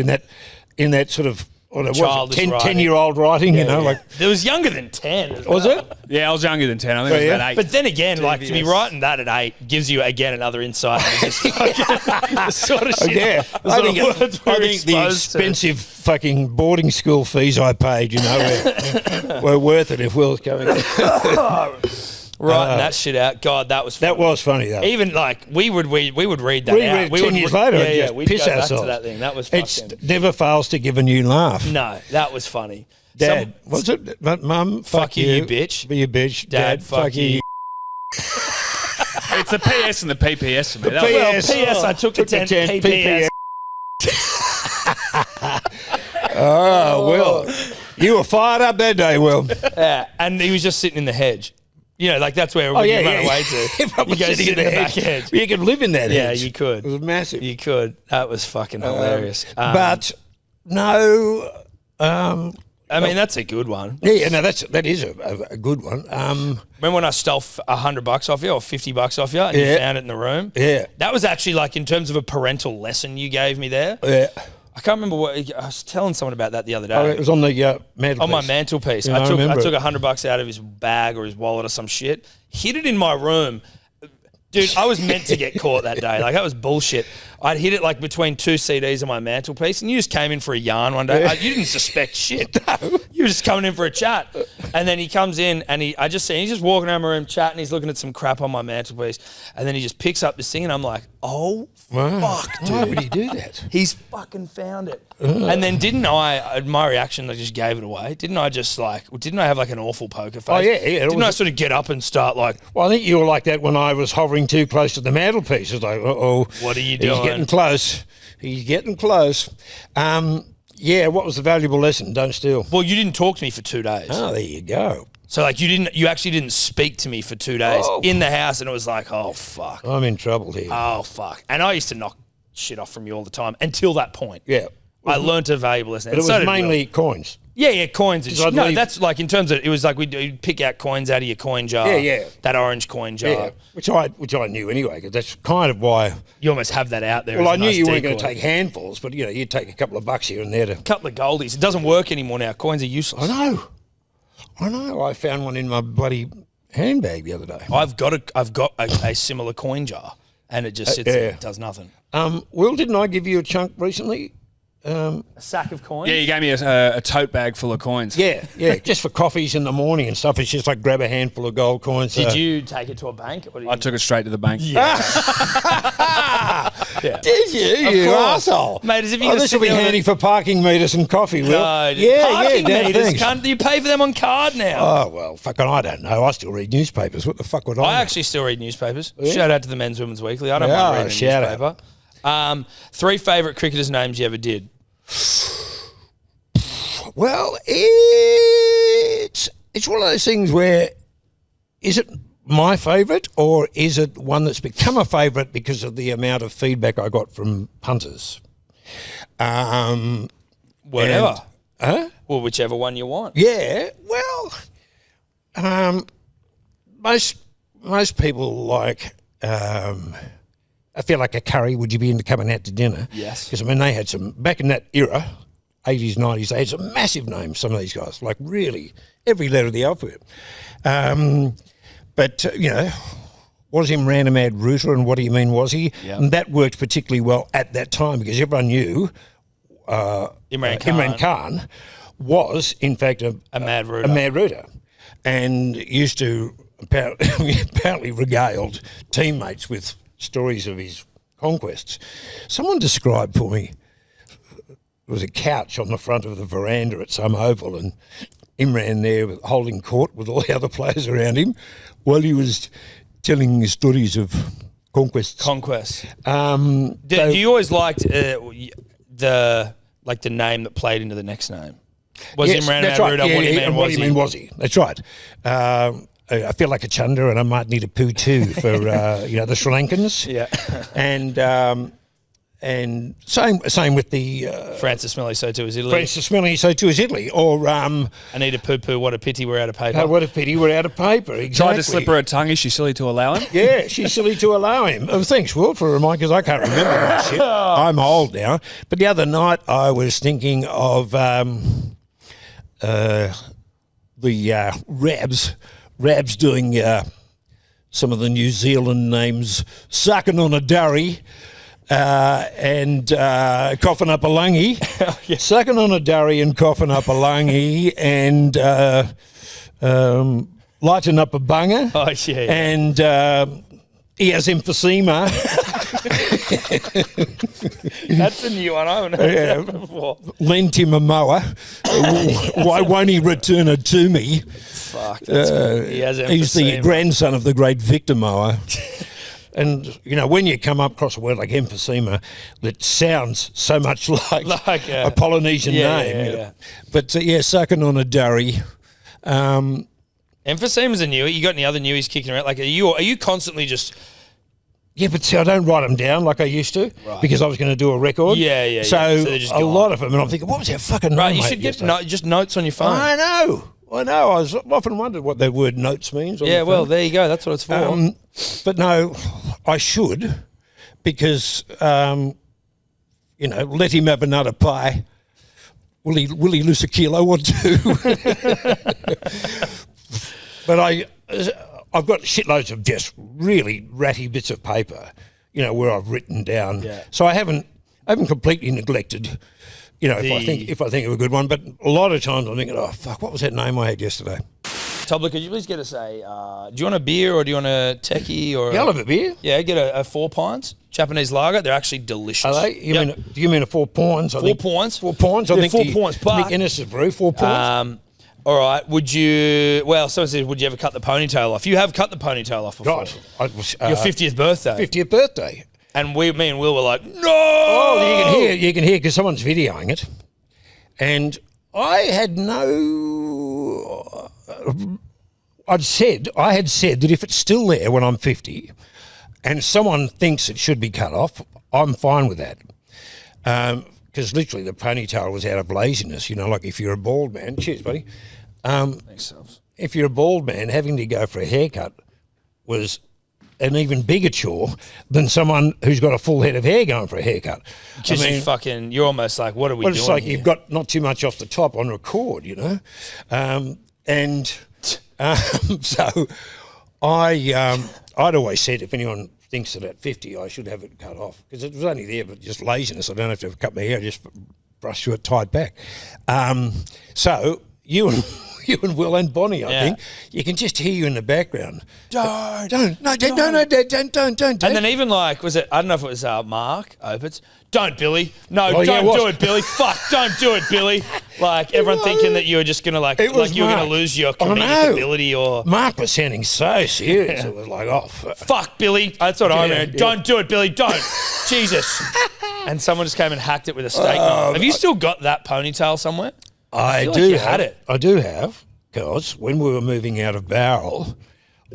in that sort of childish writing. 10-year-old writing, you know, like. It was younger than 10 as Was well. it? Yeah, I was younger than 10. I think it was about 8. But then again, like, to be writing that at 8 gives you, again, another insight into this the sort of shit. Yeah, the I sort think, of words we were the exposed to. expensive fucking boarding school fees I paid, you know, were worth it if Will was coming. Writing that shit out. God, that was funny. That was funny, though. Even, like, we would read that We out. read it 10 years later and just we'd piss go back ourselves. to that thing. That was It fucking... never fails to give a new laugh. No, that was funny. Dad, what's it? Mum, Fuck you, bitch. Be a bitch. Dad, fuck you. It's the PS and the PPS for me. That Well, was- PS, I took the 10, PPS. Oh, Will. You were fired up that day, Will. Yeah, and he was just sitting in the hedge. You know, like that's where you run away to. Everyone You was go sitting sit in the back hedge. You could live in that Yeah, hedge. you could. It was massive. You could. That was fucking hilarious. But no... I mean, that's a good one. yeah, no, that is a good one. Remember when I stole $100 off you or $50 off you and you found it in the room? Yeah. That was actually like in terms of a parental lesson you gave me there. Yeah. I can't remember what I was telling someone about that the other day. Oh, it was on the mantelpiece. On my mantelpiece. Yeah, I took remember it. $100 out of his bag or his wallet or some shit, hid it in my room. Dude, I was meant to get caught that day. Like, that was bullshit. I'd hid it, like, between 2 CDs on my mantelpiece, and you just came in for a yarn one day. You didn't suspect shit. No. You were just coming in for a chat. And then he comes in, and I just see he's just walking around my room chatting. He's looking at some crap on my mantelpiece. And then he just picks up this thing, and I'm like, oh, fuck, dude. Why would he do that? He's fucking found it. And then my reaction, I just gave it away. Didn't I have like an awful poker face? Oh, yeah. Didn't I sort of get up and start like... Well, I think you were like that when I was hovering too close to the mantelpiece. It's like, uh-oh. What are you doing? He's getting close. He's getting close. Yeah, what was the valuable lesson? Don't steal. Well, you didn't talk to me for 2 days. Oh, there you go. So like you actually didn't speak to me for 2 days in the house, and it was like, oh, fuck. I'm in trouble here. Oh, fuck. And I used to knock shit off from you all the time until that point. Yeah. I learnt a valuable lesson. But it was mainly coins. Yeah, coins. And I'd no, leave- that's like in terms of, it was like we'd pick out coins out of your coin jar. Yeah. That orange coin jar. Yeah, which I knew anyway, because that's kind of why. You almost have that out there. Well, as I a knew nice you weren't going decoy. to take handfuls, but you'd take a couple of bucks here and there to. A couple of goldies. It doesn't work anymore now. Coins are useless. I know. I found one in my bloody handbag the other day. I've got a similar coin jar, and it just sits there. It does nothing. Will, didn't I give you a chunk recently? A sack of coins? Yeah, you gave me a tote bag full of coins. Yeah, just for coffees in the morning and stuff. It's just like grab a handful of gold coins. Did you take it to a bank? Or I took it straight to the bank. Yeah. Did you? You asshole. Mate, as if you this will be handy for parking meters and coffee, Will. No, Dad, meters, thanks. cunt. You pay for them on card now. Oh, well, fucking I don't know. I still read newspapers. What the fuck would I know? I actually still read newspapers. Shout out to the Men's Women's Weekly. I don't Yeah, mind reading a shout newspaper. 3 favourite cricketers' names you ever did? Well, it's one of those things where, is it my favourite or is it one that's become a favourite because of the amount of feedback I got from punters? Whatever. Well, whichever one you want. Yeah, well, most people like, I feel like a curry, would you be into coming out to dinner? Yes. Because, I mean, they had some, back in that era, 80s, 90s, they had some massive names, some of these guys, like really every letter of the alphabet. But, was Imran a mad rooter, and what do you mean was he? Yep. And that worked particularly well at that time because everyone knew Imran Khan was, in fact, a mad rooter. A mad rooter. And used to apparently regaled teammates with stories of his conquests. Someone described for me, there was a couch on the front of the veranda at some oval and Imran there holding court with all the other players around him while he was telling stories of conquests. Do you always liked the name that played into the next name? Was Imran that's right. right. What do you mean was he? That's right. I feel like a chunder and I might need a poo too for the Sri Lankans. Yeah. and same with the Francis Smelly, so too is Italy. Francis Smelly, so too is Italy. Or Anita Poo-Poo, what a pity we're out of paper. what a pity we're out of paper. Exactly. Tried to slip her a tongue. Is she silly to allow him? Yeah, she's silly to allow him. Oh, thanks, Will, for a reminder, because I can't remember that shit. I'm old now. But the other night I was thinking of the Rabs doing some of the New Zealand names, sucking on a durry and coughing up a lungy. Sucking on a durry and coughing up a lungy and lighting up a bunger. Oh, yeah. And he has emphysema. That's a new one. I haven't heard that before. Lent him a mower. Why won't he return it to me? Fuck. He has emphysema. He's the grandson of the great Victor Mower. And, you know, when you come up across a word like emphysema that sounds so much like a Polynesian name. Yeah. But, sucking on a durry. Emphysema's a newie. You got any other newies kicking around? Like, are you constantly just... Yeah, but see, I don't write them down like I used to because I was going to do a record. Yeah. So a lot of them, and I'm thinking, what was that fucking name? Right, you should get just notes on your phone. I know. I was often wondered what that word notes means. Yeah, well, there you go. That's what it's for. But no, I should because, let him have another pie. Will he lose a kilo or two? But I've got shitloads of just really ratty bits of paper, where I've written down. Yeah. So I haven't completely neglected, if I think of a good one. But a lot of times I'm thinking, oh fuck, what was that name I had yesterday? Tobler, could you please get us do you want a beer or do you want a techie or? Yeah, I'll have a beer. Yeah, get a 4 pints Japanese lager. They're actually delicious. Are they? Do you mean a 4 pints? 4 pints. 4 pints. I think 4 pints. But Mick Ennis' brew 4 pints. All right. Would you? Well, someone says, would you ever cut the ponytail off? You have cut the ponytail off before. Right. Your 50th birthday. 50th birthday. And me and Will were like, no. Oh, you can hear because someone's videoing it, and I had no. I had said that if it's still there when I'm 50, and someone thinks it should be cut off, I'm fine with that. Because literally the ponytail was out of laziness, like if you're a bald man, cheers buddy, Thanks, if you're a bald man, having to go for a haircut was an even bigger chore than someone who's got a full head of hair going for a haircut. Because you're almost like, what are we doing it's like here? You've got not too much off the top on record, so I'd always said if anyone thinks that at 50 I should have it cut off because it was only there but just laziness. I don't have to cut my hair, I just brush through it tied back. So you and Will and Bonnie, I think, you can just hear you in the background. Don't. And then even was it, I don't know if it was Mark Opitz, don't Billy, don't do it Billy, fuck, don't do it Billy. Like everyone thinking that you were just going to you were going to lose your comedic ability or... Mark was sounding so serious, it was like, oh... Fuck Billy, that's what I meant, don't do it Billy, don't, Jesus. And someone just came and hacked it with a steak knife. Have you still got that ponytail somewhere? I feel do like you have had it. I do have, because when we were moving out of Bowral,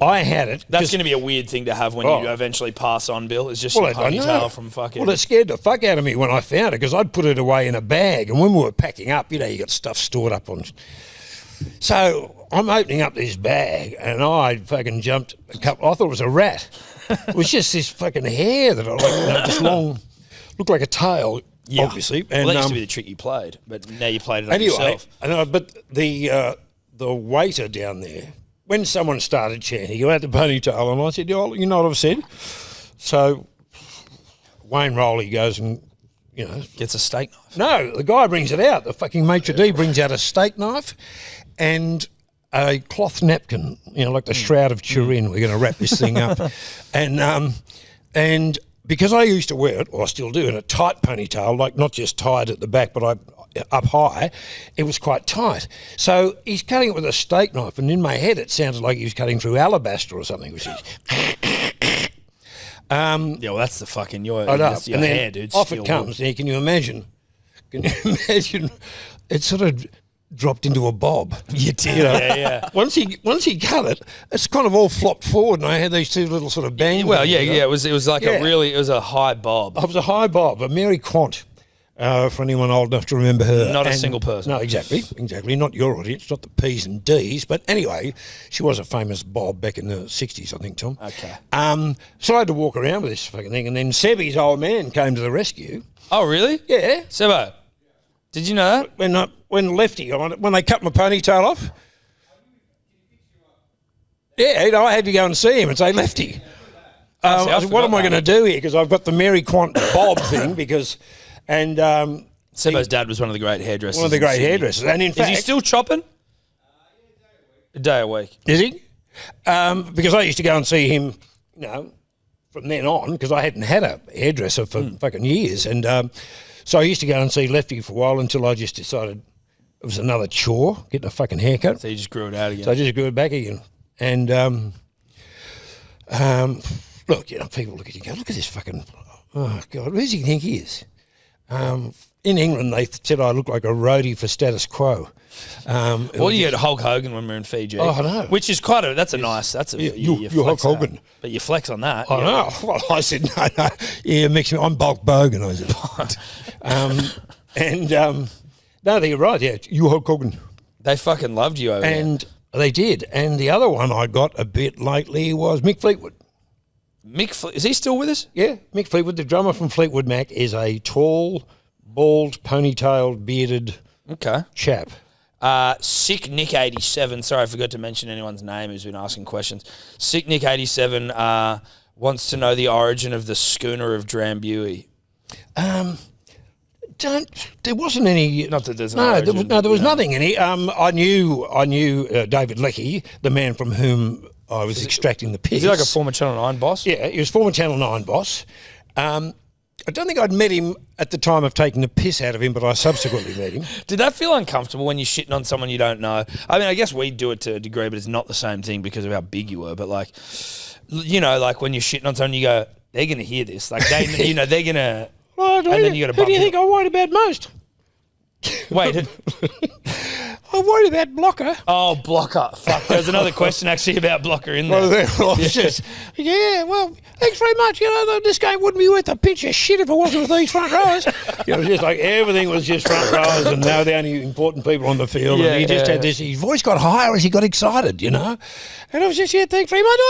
I had it. That's going to be a weird thing to have when you eventually pass on, Bill. It's just your ponytail from fucking... Well, it scared the fuck out of me when I found it because I'd put it away in a bag. And when we were packing up, you got stuff stored up on... So I'm opening up this bag and I fucking jumped a couple... I thought it was a rat. It was just this fucking hair that I just long... Looked like a tail, obviously. And, that used to be the trick you played, but now you played it on yourself. But the waiter down there... When someone started chanting, you had the ponytail, and I said, you know what I've said? So Wayne Rowley goes and, gets a steak knife. No, the guy brings it out. The fucking maitre d' brings out a steak knife and a cloth napkin, like the Shroud of Turin. We're going to wrap this thing up. And because I used to wear it, or I still do, in a tight ponytail, like not just tied at the back, but up high, it was quite tight. So he's cutting it with a steak knife, and in my head it sounded like he was cutting through alabaster or something, which is... that's the fucking your and hair, dude. Off it comes. Now, can you imagine? It's sort of dropped into a bob. You did, yeah. Once he cut it, it's kind of all flopped forward, and I had these two little sort of bangs. Well, it was like it was a high bob. It was a high bob, a Mary Quant. For anyone old enough to remember her. Not a single person. No, exactly. Not your audience, not the P's and D's. But anyway, she was a famous bob back in the 60s, I think, Tom. Okay. So I had to walk around with this fucking thing, and then Sebby's old man came to the rescue. Oh, really? Yeah. Sebo, did you know that? When Lefty, when they cut my ponytail off. Yeah, I had to go and see him and say, Lefty, I said, what am I going to do here? Because I've got the Mary Quant bob thing because... And Sebo's dad was one of the great hairdressers. One of the great hairdressers. And in fact... Is he still chopping? A day a week. Is he? Because I used to go and see him, from then on, because I hadn't had a hairdresser for fucking years. And so I used to go and see Lefty for a while until I just decided it was another chore, getting a fucking haircut. So you just grew it out again. So I just grew it back again. And look, people look at you and go, look at this fucking... Oh, God, who does he think he is? In England, they said I look like a roadie for status quo. Well, you had Hulk Hogan when we were in Fiji. Oh, I know. Which is quite a, that's a nice, that's a, you're Hulk Hogan. But you flex on that. I know. Well, I said, no. Yeah, I'm Bulk Bogan, I said. No, you're right, yeah, you're Hulk Hogan. They fucking loved you over there. And they did. And the other one I got a bit lately was Mick Fleetwood. Is he still with us? Yeah, Mick Fleetwood, the drummer from Fleetwood Mac, is a tall, bald, ponytailed, bearded chap. Sick Nick 87. Sorry, I forgot to mention anyone's name who's been asking questions. Sick Nick 87 wants to know the origin of the schooner of Drambuie. There wasn't any. Not that there's there was nothing in it. I knew David Leckie, the man from whom I was extracting the piss. Is he like a former Channel 9 boss? Yeah, he was former Channel 9 boss. I don't think I'd met him at the time of taking the piss out of him, but I subsequently met him. Did that feel uncomfortable when you're shitting on someone you don't know? I mean, I guess we do it to a degree, but it's not the same thing because of how big you were. But like, like when you're shitting on someone, you go, they're going to hear this. Like, they're going to... Well, and then you got to who do you think I worried about most? Wait. I worried about Blocker. Oh, Blocker. Fuck. There's another question actually about Blocker in there. Well, thanks very much. This game wouldn't be worth a pinch of shit if it wasn't with these front rows. It was just like everything was just front rows and they were the only important people on the field. And he just had this, his voice got higher as he got excited, And I was just, thanks very much.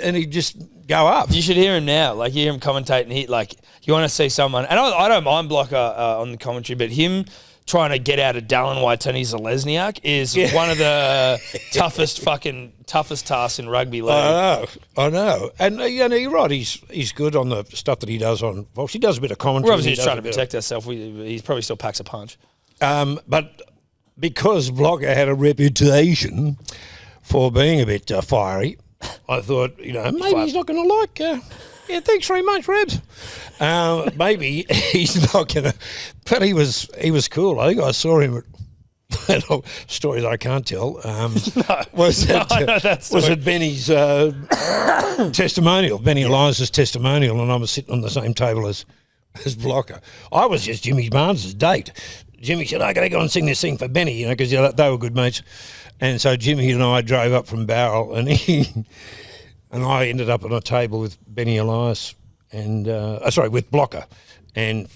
And he'd just go up. You should hear him now. Like, hear him commentate and like, you want to see someone, and I don't mind Blocker on the commentary, but him trying to get out of Dallin Waitani-Zelezniak is one of the toughest tasks in rugby league. I know. And, you're right. He's good on the stuff that he does on Vox. He does a bit of commentary. We're obviously just trying to protect ourselves. He probably still packs a punch. But because Blocker had a reputation for being a bit fiery, I thought, maybe he's not going to like... thanks very much, Rebs. Maybe he's not going to... But he was cool. I think I saw him at a story that I can't tell. Was at Benny's testimonial, Benny Elias's testimonial, and I was sitting on the same table as Blocker. I was just Jimmy Barnes' date. Jimmy said, I got to go and sing this thing for Benny, because they were good mates. And so Jimmy and I drove up from Barrel, and I ended up on a table with Benny Elias and with Blocker, and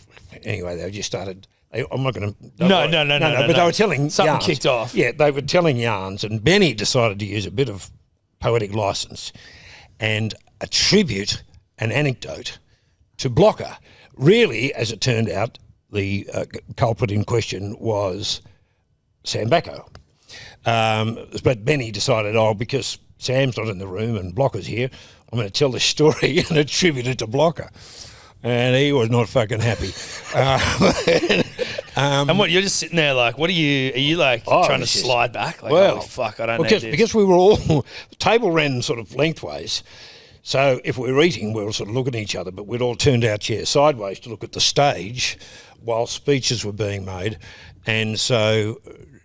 anyway they just started. I'm not going to. No. But they were telling something yarns. kicked off. Yeah, they were telling yarns, and Benny decided to use a bit of poetic license and attribute an anecdote to Blocker. Really, as it turned out, the culprit in question was Sam Bacco. But Benny decided, because Sam's not in the room and Blocker's here, I'm going to tell this story and attribute it to Blocker. And he was not fucking happy. And what, you're just sitting there like, what are you like trying to slide back? Like, holy fuck, I don't know this. Because we were all, the table ran sort of lengthways. So if we were eating, we were sort of looking at each other, but we'd all turned our chairs sideways to look at the stage while speeches were being made. And so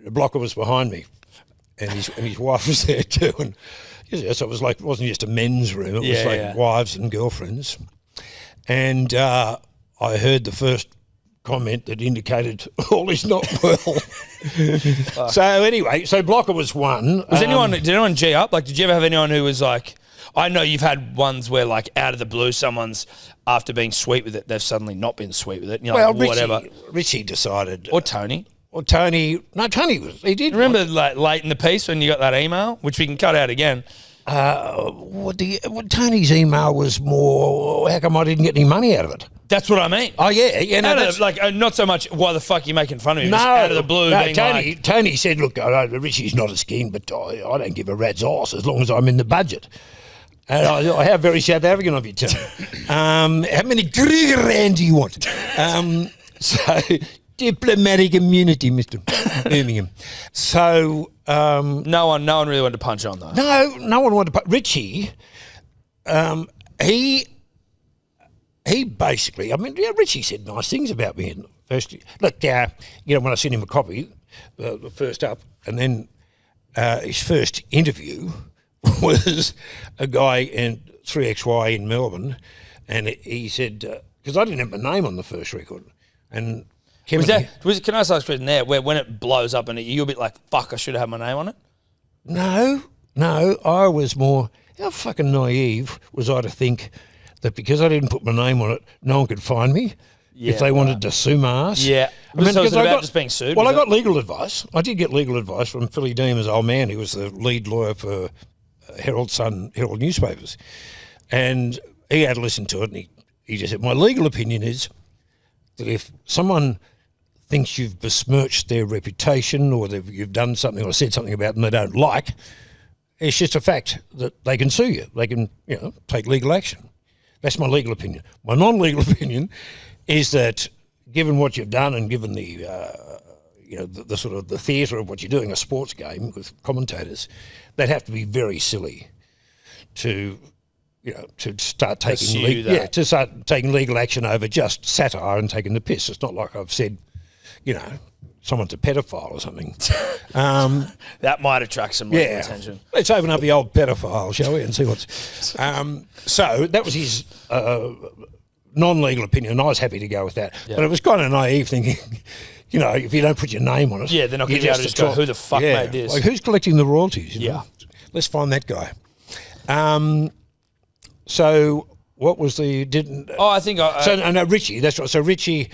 Blocker was behind me. And his wife was there too, and so it wasn't just a men's room; it was wives and girlfriends. And I heard the first comment that indicated all is not well. So anyway, so Blocker was one. Did anyone G up? Like, did you ever have anyone who was like, I know you've had ones where like out of the blue, someone's after being sweet with it, they've suddenly not been sweet with it. And you're like, whatever. Richie decided. Or Tony. Tony he did. Remember like late in the piece when you got that email, which we can cut out again. Tony's email was more, how come I didn't get any money out of it? That's what I mean. Oh, yeah. No, that's not so much why the fuck you making fun of me. No, just out of the blue. No, Tony said, look, Richie's not as keen, but I don't give a rat's arse as long as I'm in the budget. And how very South African of you, Tony. How many grand do you want? So diplomatic immunity, Mr. Birmingham. So no one really wanted to punch on though. No one wanted to punch. Richie, he basically, Richie said nice things about me in the first. Look, when I sent him a copy, the first up, and then his first interview was a guy in 3XY in Melbourne, and he said, because I didn't have my name on the first record, and Kevin, can I ask a question there, where when it blows up and you're a bit like, fuck, I should have had my name on it? No, I was more, how fucking naive was I to think that because I didn't put my name on it, no one could find me if they wanted to sue my ass. Yeah. So was it about just being sued? Well, I got legal advice. I did get legal advice from Philly Deemer's old man, who was the lead lawyer for Herald newspapers. And he had listened to it, and he just said, my legal opinion is that if someone thinks you've besmirched their reputation or you've done something or said something about them they don't like, it's just a fact that they can sue you. They can, take legal action. That's my legal opinion. My non-legal opinion is that given what you've done and given the, the sort of the theatre of what you're doing, a sports game with commentators, they'd have to be very silly to start taking legal action over just satire and taking the piss. It's not like I've said, someone's a pedophile or something. That might attract some legal attention. Let's open up the old pedophile, shall we, and see what's... so that was his non-legal opinion, and I was happy to go with that. Yeah. But it was kind of naive thinking, if you don't put your name on it... Yeah, they're not going to be able to just go, who the fuck made this? Like, who's collecting the royalties? You know? Let's find that guy. So... What was the Richie, that's right. So Richie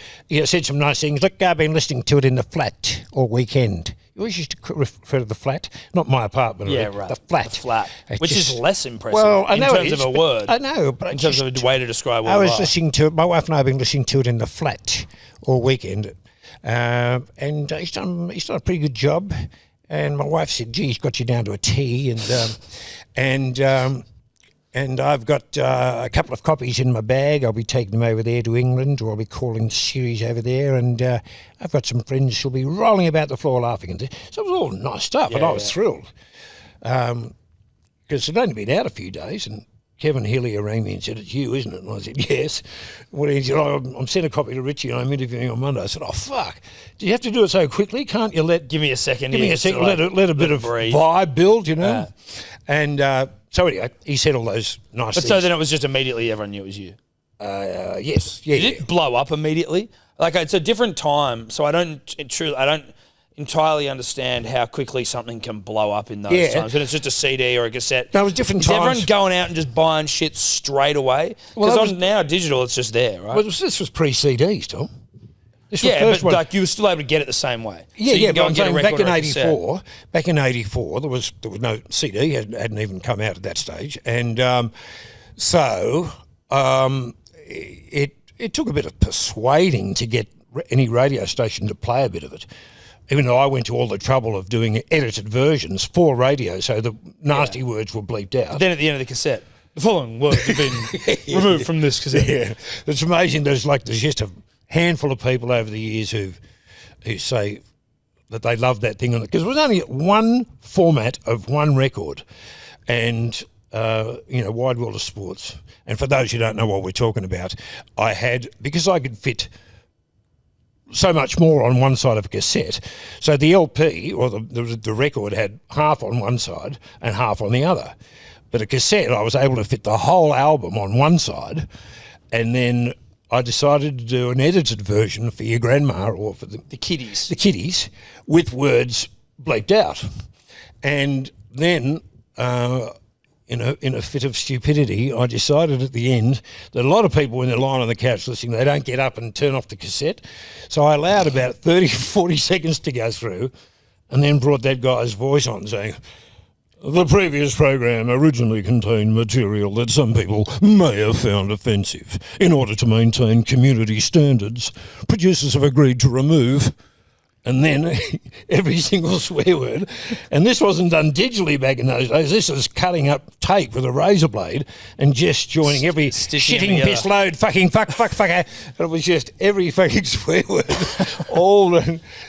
said some nice things. Look, I've been listening to it in the flat all weekend. You always used to refer to the flat, not my apartment. Yeah, right. The flat. The flat, which is less impressive in terms of a word. I know, but in terms of a way to describe what I was listening to it. My wife and I have been listening to it in the flat all weekend, and he's done a pretty good job. And my wife said, "Gee, he's got you down to a T," And I've got a couple of copies in my bag. I'll be taking them over there to England, or I'll be calling the series over there. And I've got some friends who'll be rolling about the floor laughing. So it was all nice stuff, and I was thrilled. Because it'd only been out a few days, and Kevin Healy rang me and said, it's you, isn't it? And I said, yes. Well, he said, I'm sent a copy to Richie and I'm interviewing on Monday. I said, oh, fuck. Do you have to do it so quickly? Can't you Give me a second. Let a bit of vibe build, And so anyway, he said all those nice things. So then it was just immediately everyone knew it was you? Yes. Yeah, Did it blow up immediately? Like, it's a different time, so I don't entirely understand how quickly something can blow up in those times. When it's just a CD or a cassette. No, it was different times. Is everyone going out and just buying shit straight away? Because now digital, it's just there, right? Well, this was pre-CDs, Tom. But like you were still able to get it the same way. But back in '84, there was no CD, hadn't even come out at that stage, and it took a bit of persuading to get any radio station to play a bit of it. Even though I went to all the trouble of doing edited versions for radio, so the nasty words were bleeped out. But then at the end of the cassette, the following words have been removed from this cassette. Yeah, it's amazing. There's just a handful of people over the years who say that they love that thing on it, because it was only one format of one record, and Wide World of Sports. And for those who don't know what we're talking about, because I could fit so much more on one side of a cassette, so the LP or the record had half on one side and half on the other, but a cassette I was able to fit the whole album on one side, and then I decided to do an edited version for your grandma or for the kiddies. The kiddies with words bleeped out. And then, in a fit of stupidity, I decided at the end that a lot of people, when they're lying on the couch listening, they don't get up and turn off the cassette. So I allowed about 30, 40 seconds to go through and then brought that guy's voice on saying, the previous program originally contained material that some people may have found offensive. In order to maintain community standards, producers have agreed to remove... And then every single swear word. And this wasn't done digitally back in those days. This was cutting up tape with a razor blade and just joining every shitting, piss, load, fucking, fucker. And it was just every fucking swear word.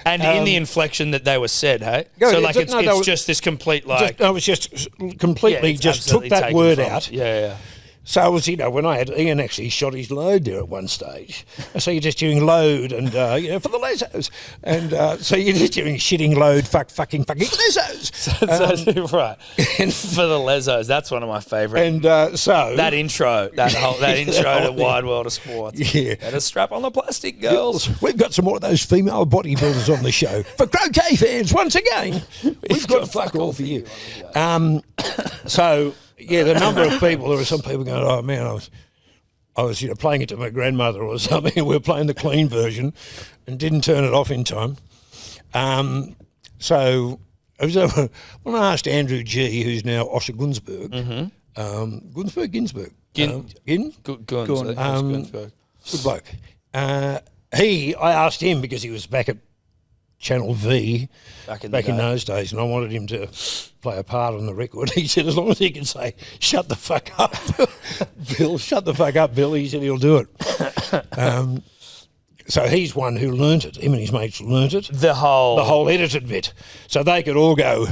And in the inflection that they were said, hey? So, like, it's just this complete, like... It was just completely just took that word out. Yeah. So it was, when I had Ian actually shot his load there at one stage. So you're just doing load and, for the lesos. And so you're just doing shitting load, fucking lesos. Right. For the lesos, that's one of my favourite. And so... That intro to Wide World of Sports. Yeah. Better strap on the plastic, girls. We've got some more of those female bodybuilders on the show. For croquet fans, once again, we've got fuck all for you. So... Yeah, the number of people, there were some people going, oh man, I was playing it to my grandmother or something, and we were playing the clean version and didn't turn it off in time. So it was when I asked Andrew G, who's now Osher Gunsberg, Ginsberg. Good bloke. I asked him because he was back at Channel V back in those days, and I wanted him to play a part on the record. He said, as long as he can say, shut the fuck up, Bill, shut the fuck up, Bill, he said he'll do it. So he's one who learnt it. Him and his mates learnt it. The whole edited bit. So they could all go,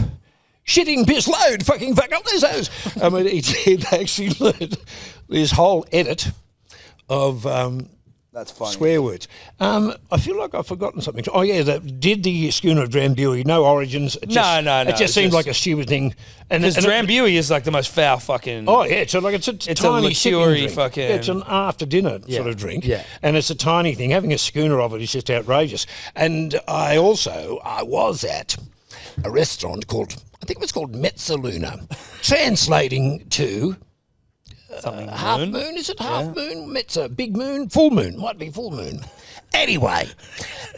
shitting, piss, load, fucking fuck up, there's. I mean, he actually learnt this whole edit of... That's funny. Swear words. I feel like I've forgotten something. Oh, yeah, did the schooner of Drambuie, no origins? No. It just seemed like a stupid thing. Because Drambuie is like the most foul fucking... Oh, yeah, so like it's a tiny liqueur-y fucking... Yeah, it's an after-dinner sort of drink. Yeah. And it's a tiny thing. Having a schooner of it is just outrageous. And I was at a restaurant called, I think it was called Mezzaluna, translating to... half moon, is it half moon? Metza, big moon, full moon, might be full moon. Anyway,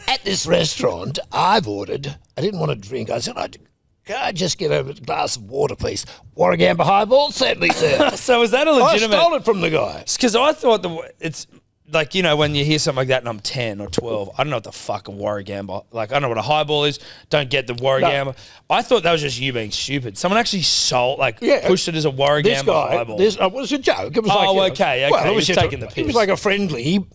at this restaurant, I've ordered, I didn't want to drink. I said, can I just get a glass of water, please? Warragamba highball? Certainly, sir. So is that a legitimate... I stole it from the guy. Because I thought it's... Like, when you hear something like that and I'm 10 or 12, I don't know what the fuck a Warragamba... Like, I don't know what a highball is. Don't get the Warragamba. No. I thought that was just you being stupid. Someone actually pushed it as a Warragamba highball. It was a joke. It was okay. Well, it was just taking the piss. It was like a friendly,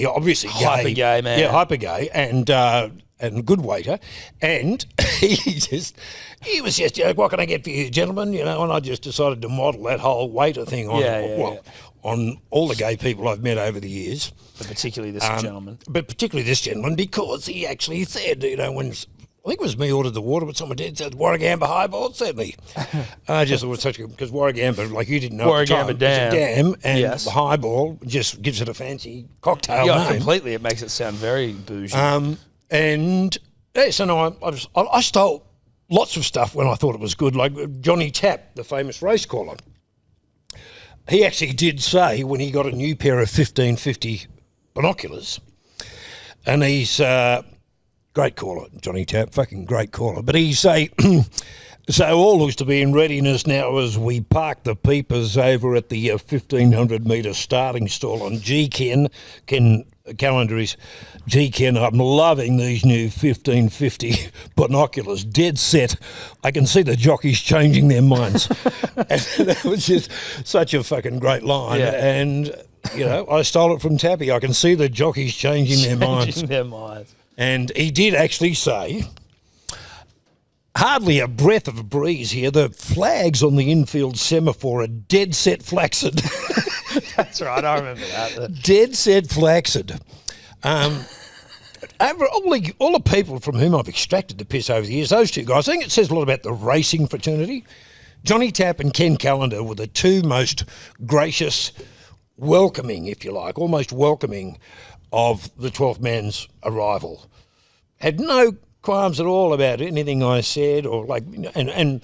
obviously gay. Hyper gay, man. Yeah, hyper gay and good waiter. And he was just, what can I get for you, gentlemen? And I just decided to model that whole waiter thing on on all the gay people I've met over the years. But particularly this gentleman. But particularly this gentleman, because he actually said, when... I think it was me ordered the water, but someone did said Warragamba highball, certainly. I just thought it was such a... Because Warragamba, like you didn't know Warragamba dam. And the highball just gives it a fancy cocktail name. Completely. It makes it sound very bougie. I stole lots of stuff when I thought it was good, like Johnny Tapp, the famous race caller. He actually did say when he got a new pair of 1550 binoculars, and he's great caller, Johnny Tapp, fucking great caller. But he say, so all looks to be in readiness now as we park the peepers over at the 1,500 metre starting stall on Ken calendar is Ken. I'm loving these new 1550 binoculars, dead set. I can see the jockeys changing their minds. And that was just such a fucking great line. Yeah. And, I stole it from Tappy. I can see the jockeys changing their minds. And he did actually say, hardly a breath of a breeze here. The flags on the infield semaphore are dead set flaccid. That's right, I remember that. Dead set flaccid. Over all the people from whom I've extracted the piss over the years, those two guys, I think it says a lot about the racing fraternity. Johnny Tapp and Ken Callender were the two most gracious, welcoming, if you like, almost welcoming of the 12th man's arrival. Had no qualms at all about anything I said or and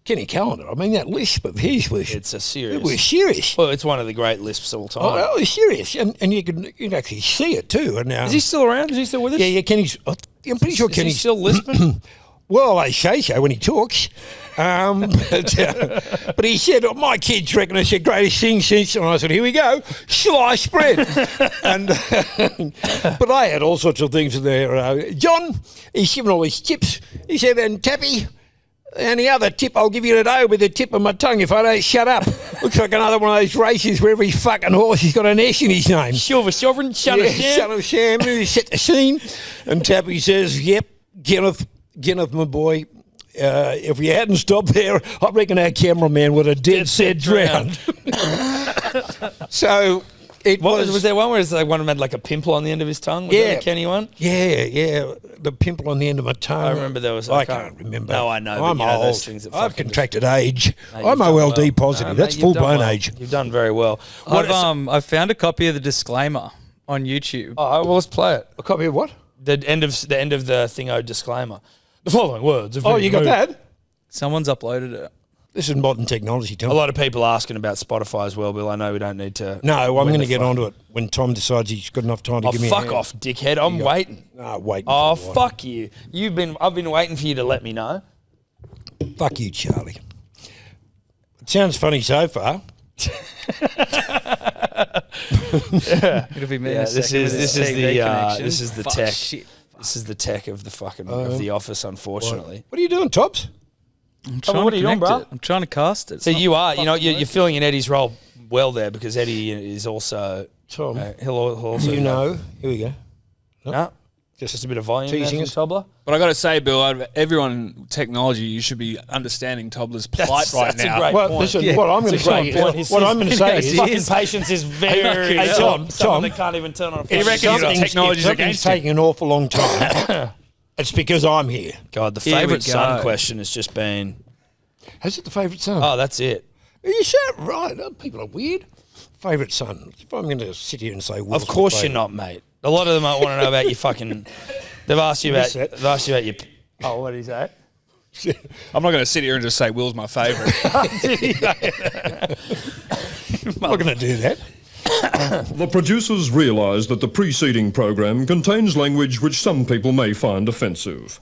Kenny Callender, I mean, that lisp of his was... It's a serious... It was serious. Well, it's one of the great lisps of all time. Oh, it was serious. And you can actually see it too. And, is he still around? Is he still with us? Yeah, Kenny's... I'm pretty sure Kenny's... Is he still lisping? Well, they say so when he talks. But he said, my kids reckon it's the greatest thing since... And I said, here we go, sliced bread. But I had all sorts of things in there. John, he's given all these tips. He said, and Tappy... And the other tip I'll give you today will be the tip of my tongue if I don't shut up. Looks like another one of those races where every fucking horse has got an S in his name. Silver Sovereign, Son of Sam. Son of Sam, who set the scene. And Tappy says, yep, Kenneth, my boy, if we hadn't stopped there, I reckon our cameraman would have dead set drowned. So... Was there one where it's like one had like a pimple on the end of his tongue? Was that a Kenny one? Yeah. The pimple on the end of my tongue. I remember there was... I can't remember. No, I know. I'm old. Those things that I've contracted age. I'm OLD positive. That's full-blown age. You've done very well. I've found a copy of the disclaimer on YouTube. Oh, well, let's play it. A copy of what? The end of the Thingo disclaimer. The following words. Oh, you got that? Someone's uploaded it. This is modern technology, Tom. A lot of people asking about Spotify as well, Bill. I know we don't need to... No, I'm going to get onto it when Tom decides he's got enough time to give me a hand. Fuck off, dickhead. I'm waiting. Waiting. Oh, fuck you. I've been waiting for you to let me know. Fuck you, Charlie. It sounds funny so far. It'll be me. This is the tech. Shit. This is the tech of the fucking of the office, unfortunately. What are you doing, Tops? I'm trying to connect it. I'm trying to cast it. So you are, you're filling in Eddie's role well there because Eddy is also... Tom, he'll also... Here we go. No, just a bit of volume teasing there from Tobler. But I got to say, Bill, out of everyone technology, you should be understanding Tobler's plight right now. A great point. Listen, what I'm going to say is fucking patience is very... Hey, Tom, they can't even turn on a phone. He reckons technology's against taking an awful long time. It's because I'm here. God, the favourite son question has just been... Is it the favourite son? Oh, that's it. Are you sure? Right. People are weird. Favourite son. If I'm going to sit here and say... Of course you're not, mate. A lot of them might want to know about your fucking... They've asked you about your... Oh, what did he say? I'm not going to sit here and just say Will's my favourite. I'm not going to do that. The producers realise that the preceding programme contains language which some people may find offensive.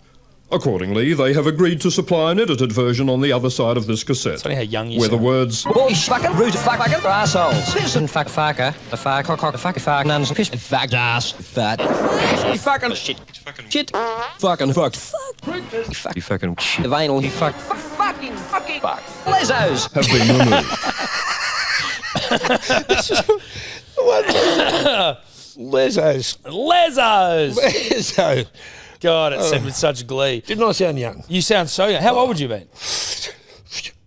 Accordingly, they have agreed to supply an edited version on the other side of this cassette. It's funny how young you where sound. The words... Boys, fucking, rude, fucking, assholes. Citizen, fucker, a fuck, cock, fuck, nuns, fish, fuck, ass, fat. You fucking shit, fucking fucking fuck, fuck, you fucking shit, vinyl, you fuck, fucking, fuck, Lezos have been removed. Lezo. God, it said with such glee. Didn't I sound young? You sound so young. How old would you have been?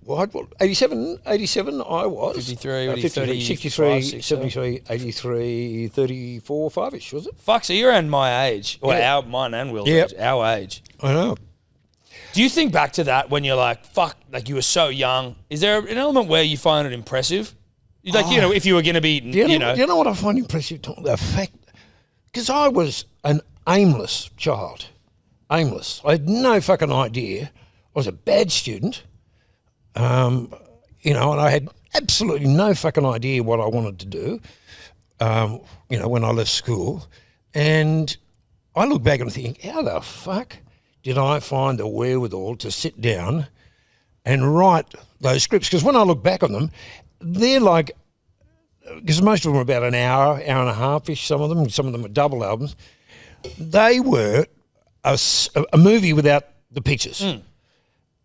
What? 87 I was. 53, 63, 73, 83, 34, 5-ish, was it? Fuck, so you're around my age. Or mine and Will's age. Our age. I know. Do you think back to that when you're like, fuck, like you were so young? Is there an element where you find it impressive? Like, if you were going to be, you know what I find impressive, Tom? The fact, because I was an aimless child. Aimless. I had no fucking idea. I was a bad student, and I had absolutely no fucking idea what I wanted to do, when I left school. And I look back and think, how the fuck did I find the wherewithal to sit down and write those scripts? Because when I look back on them, they're like, because most of them are about an hour and a half-ish, some of them are double albums. They were a movie without the pictures. So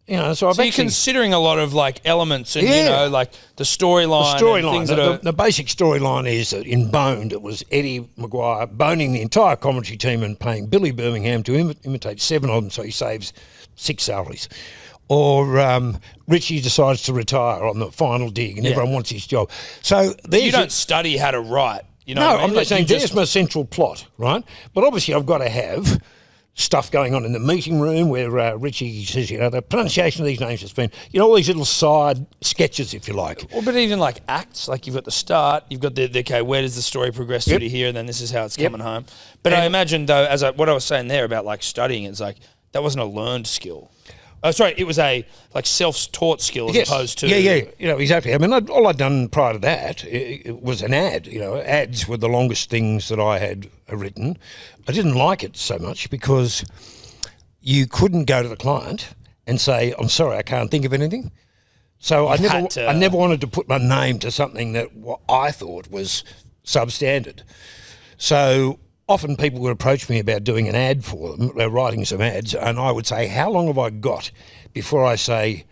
you're considering a lot of like elements and like the storyline. The storyline. The basic storyline is that in Boned, it was Eddie Maguire boning the entire commentary team and paying Billy Birmingham to imitate 7 of them, so he saves 6 salaries. Or Richie decides to retire on the final dig, and everyone wants his job. So you don't study how to write. You know no, what I mean? I'm not saying there's my central plot, right? But obviously I've got to have stuff going on in the meeting room where Richie says, the pronunciation of these names has been, all these little side sketches, if you like. Well, but even like acts, like you've got the start, you've got the okay, where does the story progress through to here, and then this is how it's coming home. But I imagine, though, what I was saying there about like studying, it's like that wasn't a learned skill. Oh, sorry, it was a like self-taught skill as opposed to... Yeah, exactly. I mean, all I'd done prior to that it was an ad. Ads were the longest things that I had written. I didn't like it so much because you couldn't go to the client and say, I'm sorry, I can't think of anything. So I never wanted to put my name to something that I thought was substandard. So often people would approach me about doing an ad for them, writing some ads, and I would say, how long have I got before I say,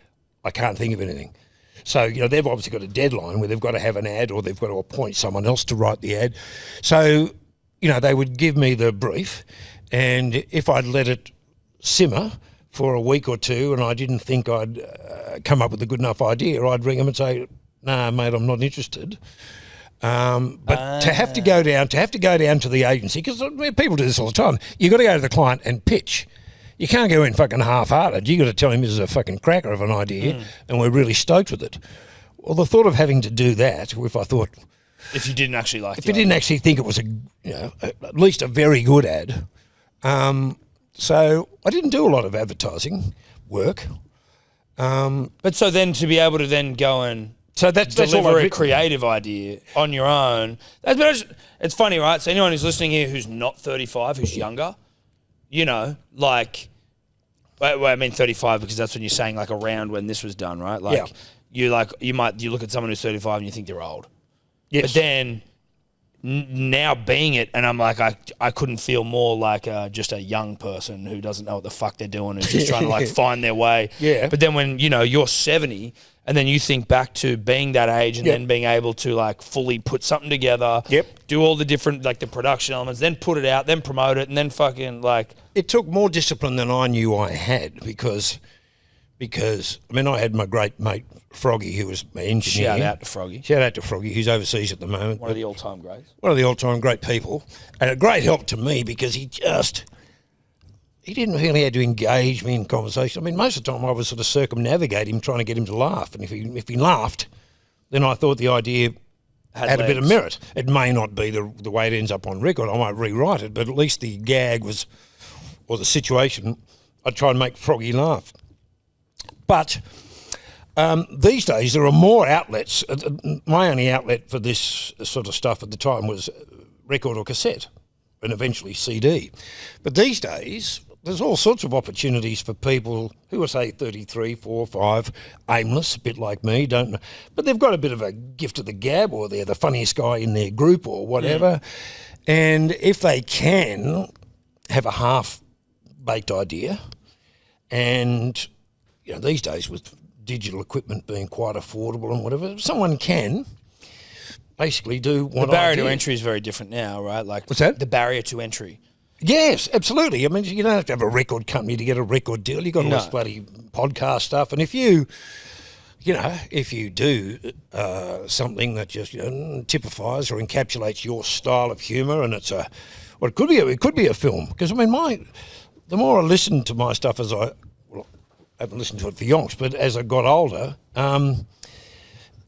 I can't think of anything? So, they've obviously got a deadline where they've got to have an ad or they've got to appoint someone else to write the ad. So, they would give me the brief, and if I'd let it simmer for a week or two and I didn't think I'd come up with a good enough idea, I'd ring them and say, nah, mate, I'm not interested. But to have to go down to the agency, because people do this all the time, you got to go to the client and pitch. You can't go in fucking half-hearted. You got to tell him this is a fucking cracker of an idea, and we're really stoked with it. Well, the thought of having to do that, if you didn't actually like, if you didn't actually think it was at least a very good ad, so I didn't do a lot of advertising work. But so then to be able to then go and that's deliver a creative idea on your own. It's funny, right? So anyone who's listening here who's not 35, who's younger, I mean 35 because that's when you're saying like around when this was done, right? Like you look at someone who's 35 and you think they're old. Yes. But then now being it, and I'm like, I couldn't feel more like just a young person who doesn't know what the fuck they're doing, who's just trying to like find their way. Yeah. But then when, you're 70 and then you think back to being that age and then being able to like fully put something together, do all the different, like the production elements, then put it out, then promote it, and then fucking like... It took more discipline than I knew I had because I had my great mate Froggy, who was my engineer. Shout out to Froggy, who's overseas at the moment. One of the all-time greats. One of the all-time great people. And a great help to me because he didn't really have to engage me in conversation. I mean, most of the time I was sort of circumnavigate him, trying to get him to laugh. And if he laughed, then I thought the idea had a bit of merit. It may not be the way it ends up on record. I might rewrite it, but at least the gag was, or the situation, I'd try and make Froggy laugh. But these days there are more outlets. My only outlet for this sort of stuff at the time was record or cassette and eventually CD. But these days there's all sorts of opportunities for people who are, say, 33, 4, 5, aimless, a bit like me, don't know. But they've got a bit of a gift of the gab, or they're the funniest guy in their group or whatever. And if they can have a half-baked idea, and these days with digital equipment being quite affordable and whatever, someone can basically do what the barrier to entry is very different now, right? Like, what's that? The barrier to entry. Yes, absolutely. I mean, you don't have to have a record company to get a record deal. You've got all this bloody podcast stuff. And if you do something that just typifies or encapsulates your style of humour, and it could be a film. Because I mean, the more I listen to my stuff I haven't listened to it for yonks, but as I got older,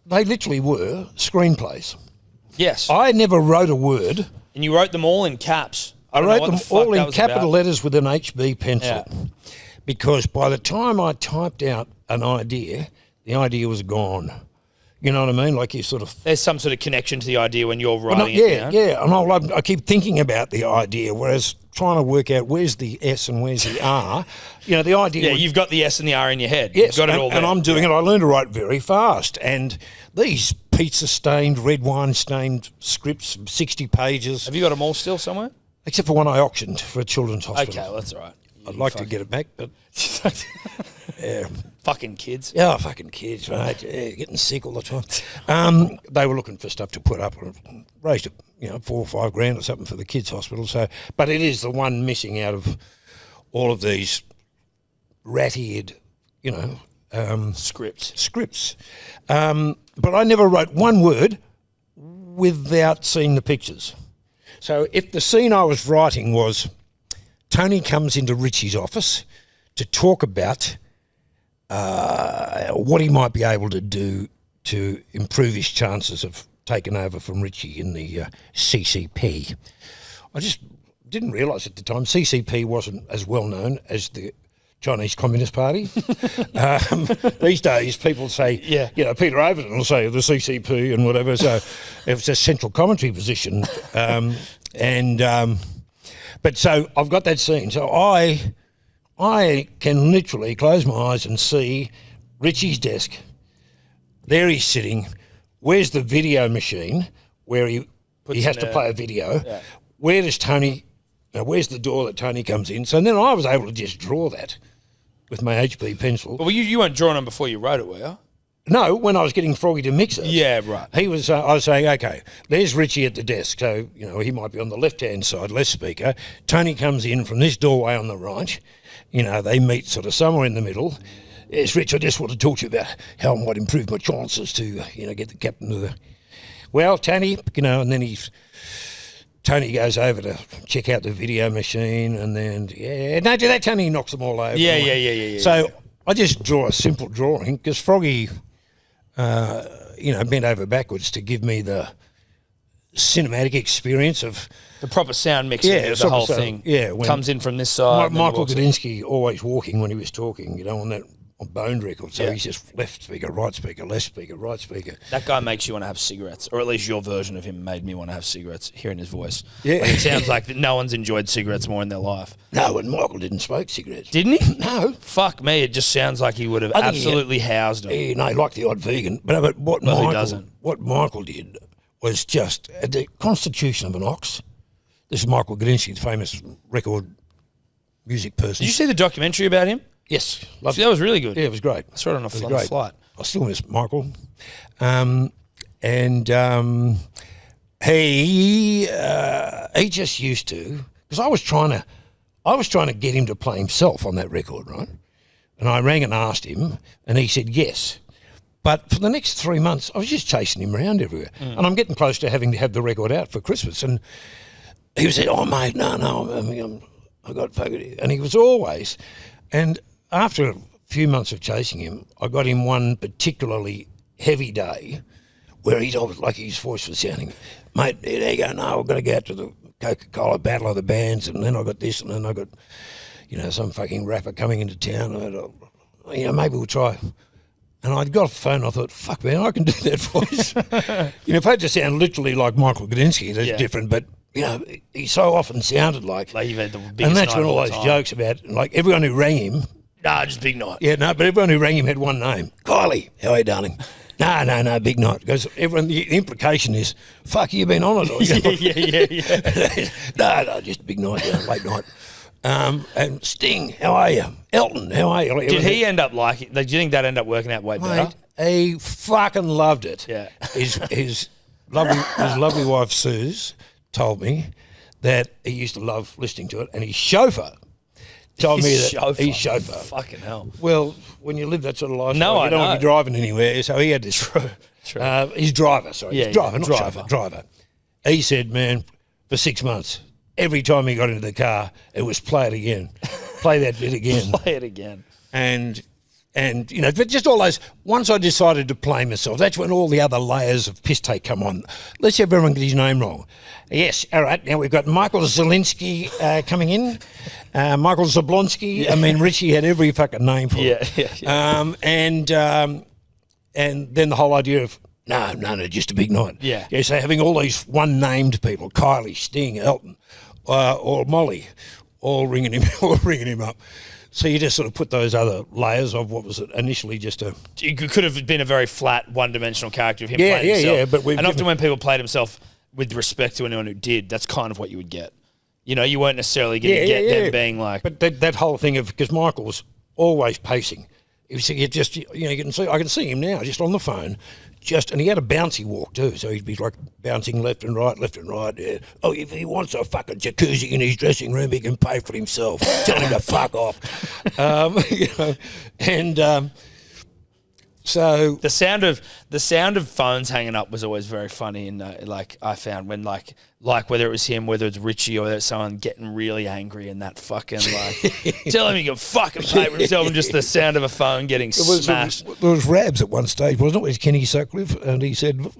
they literally were screenplays. Yes. I never wrote a word. And you wrote them all in caps. I wrote them all in capital letters with an HB pencil. Yeah. Because by the time I typed out an idea, the idea was gone. You know what I mean? Like you sort of... There's some sort of connection to the idea when you're writing it down. Yeah. And I keep thinking about the idea, whereas trying to work out where's the S and where's the R, the idea... Yeah, you've got the S and the R in your head. Yes, you've got it all there. And I'm doing it. I learned to write very fast. And these pizza-stained, red wine-stained scripts, 60 pages... Have you got them all still somewhere? Except for one I auctioned for a children's hospital. Okay, well, that's all right. I'd like to get it back, but... yeah. Fucking kids. Yeah, fucking kids, right? Yeah, getting sick all the time. They were looking for stuff to put up and raised it, $4 or $5 grand or something for the kids' hospital. So, but it is the one missing out of all of these rat-eared, scripts. But I never wrote one word without seeing the pictures. So if the scene I was writing was Tony comes into Richie's office to talk about what he might be able to do to improve his chances of taking over from Richie in the CCP. I just didn't realise at the time CCP wasn't as well known as the Chinese Communist Party. These days, people say, Peter Overton will say the CCP and whatever. So it was a central commentary position. But so I've got that scene. So I can literally close my eyes and see Richie's desk. There he's sitting. Where's the video machine where he has to play a video? Yeah. Where does Tony... where's the door that Tony comes in? So then I was able to just draw that with my HB pencil. Well, you weren't drawing them before you wrote it, were you? No, when I was getting Froggy to mix it. Yeah, right. I was saying, okay, there's Richie at the desk. So, he might be on the left-hand side, left speaker. Tony comes in from this doorway on the right. They meet sort of somewhere in the middle. Yes, Rich, I just want to talk to you about how I might improve my chances to, get the captain of the... Well, Tony, and then Tony goes over to check out the video machine and then, no, do that, Tony knocks them all over. Yeah. So I just draw a simple drawing because Froggy, bent over backwards to give me the cinematic experience of... The proper sound mixing of the whole thing. Yeah. Comes in from this side. Michael Gudinski always walking when he was talking, on that boned record. So he's just left speaker, right speaker, left speaker, right speaker. That guy makes you want to have cigarettes, or at least your version of him made me want to have cigarettes, hearing his voice. Yeah. It sounds like no one's enjoyed cigarettes more in their life. No, and Michael didn't smoke cigarettes. Didn't he? No. Fuck me, it just sounds like he would have absolutely housed them. He like the odd vegan. But what Michael did was just the constitution of an ox. This is Michael Gudinski, the famous record music person. Did you see the documentary about him? Yes. That was really good. Yeah, it was great. I saw it on a flight. I still miss Michael. He just used to, because I was trying to get him to play himself on that record, right? And I rang and asked him, and he said yes. But for the next 3 months, I was just chasing him around everywhere. And I'm getting close to having to have the record out for Christmas. And he said, oh, mate, no, I got fucking... And he was always... And after a few months of chasing him, I got him one particularly heavy day where he's always like his voice was sounding, mate, there you go, no, I've got to go out to the Coca-Cola Battle of the Bands, and then I got this, and then I got, some fucking rapper coming into town, and maybe we'll try. And I got off the phone and I thought, fuck, man, I can do that voice. If I just sound literally like Michael Gudinski, that's different, but he so often sounded like you've had the biggest and that's night when all of those jokes about, like, everyone who rang him. Nah, just Big Night. Yeah, no, but everyone who rang him had one name. Kylie, how are you, darling? No, Big Night. Because everyone, the implication is, fuck, you been on it? Yeah. No, just Big Night, late night. And Sting, how are you? Elton, how are you? Did he end up liking? Do you think that ended up working out way better? He fucking loved it. Yeah. His lovely wife Suze told me that he used to love listening to it, and his chauffeur told me that his chauffeur. Fucking hell. Well, when you live that sort of lifestyle, you don't want to be driving anywhere, so he had this. True. His driver, sorry. Yeah, his driver, not driver. chauffeur, driver. He said, man, for 6 months, every time he got into the car, it was play it again. Play that bit again. Play it again. And but just all those, once I decided to play myself, that's when all the other layers of piss take come on. Let's have everyone get his name wrong. Yes, all right, now we've got Michael Zielinski coming in, Michael Zablonski. I mean, Richie had every fucking name for it. Yeah. And then the whole idea of, no, just a big night. Yeah. Yeah, so having all these one-named people, Kylie, Sting, Elton, or Molly, all ringing him up. So you just sort of put those other layers of what was it initially just a... It could have been a very flat, one-dimensional character of him playing himself. Yeah, but and often when people played himself with respect to anyone who did, that's kind of what you would get. You weren't necessarily going to get them being like... But that whole thing of... Because Michael was always pacing. You can see... I can see him now, just on the phone, and he had a bouncy walk too, so he'd be like bouncing left and right. Yeah. Oh, if he wants a fucking jacuzzi in his dressing room, he can pay for it himself. Tell him to fuck off. So the sound of phones hanging up was always very funny, and like I found when like whether it was him, whether it's Richie, or whether it's someone getting really angry and that fucking like tell him he can fucking pay for himself, and just the sound of a phone getting smashed. There was Rabs at one stage, wasn't it? With Kenny Sutcliffe, and he said,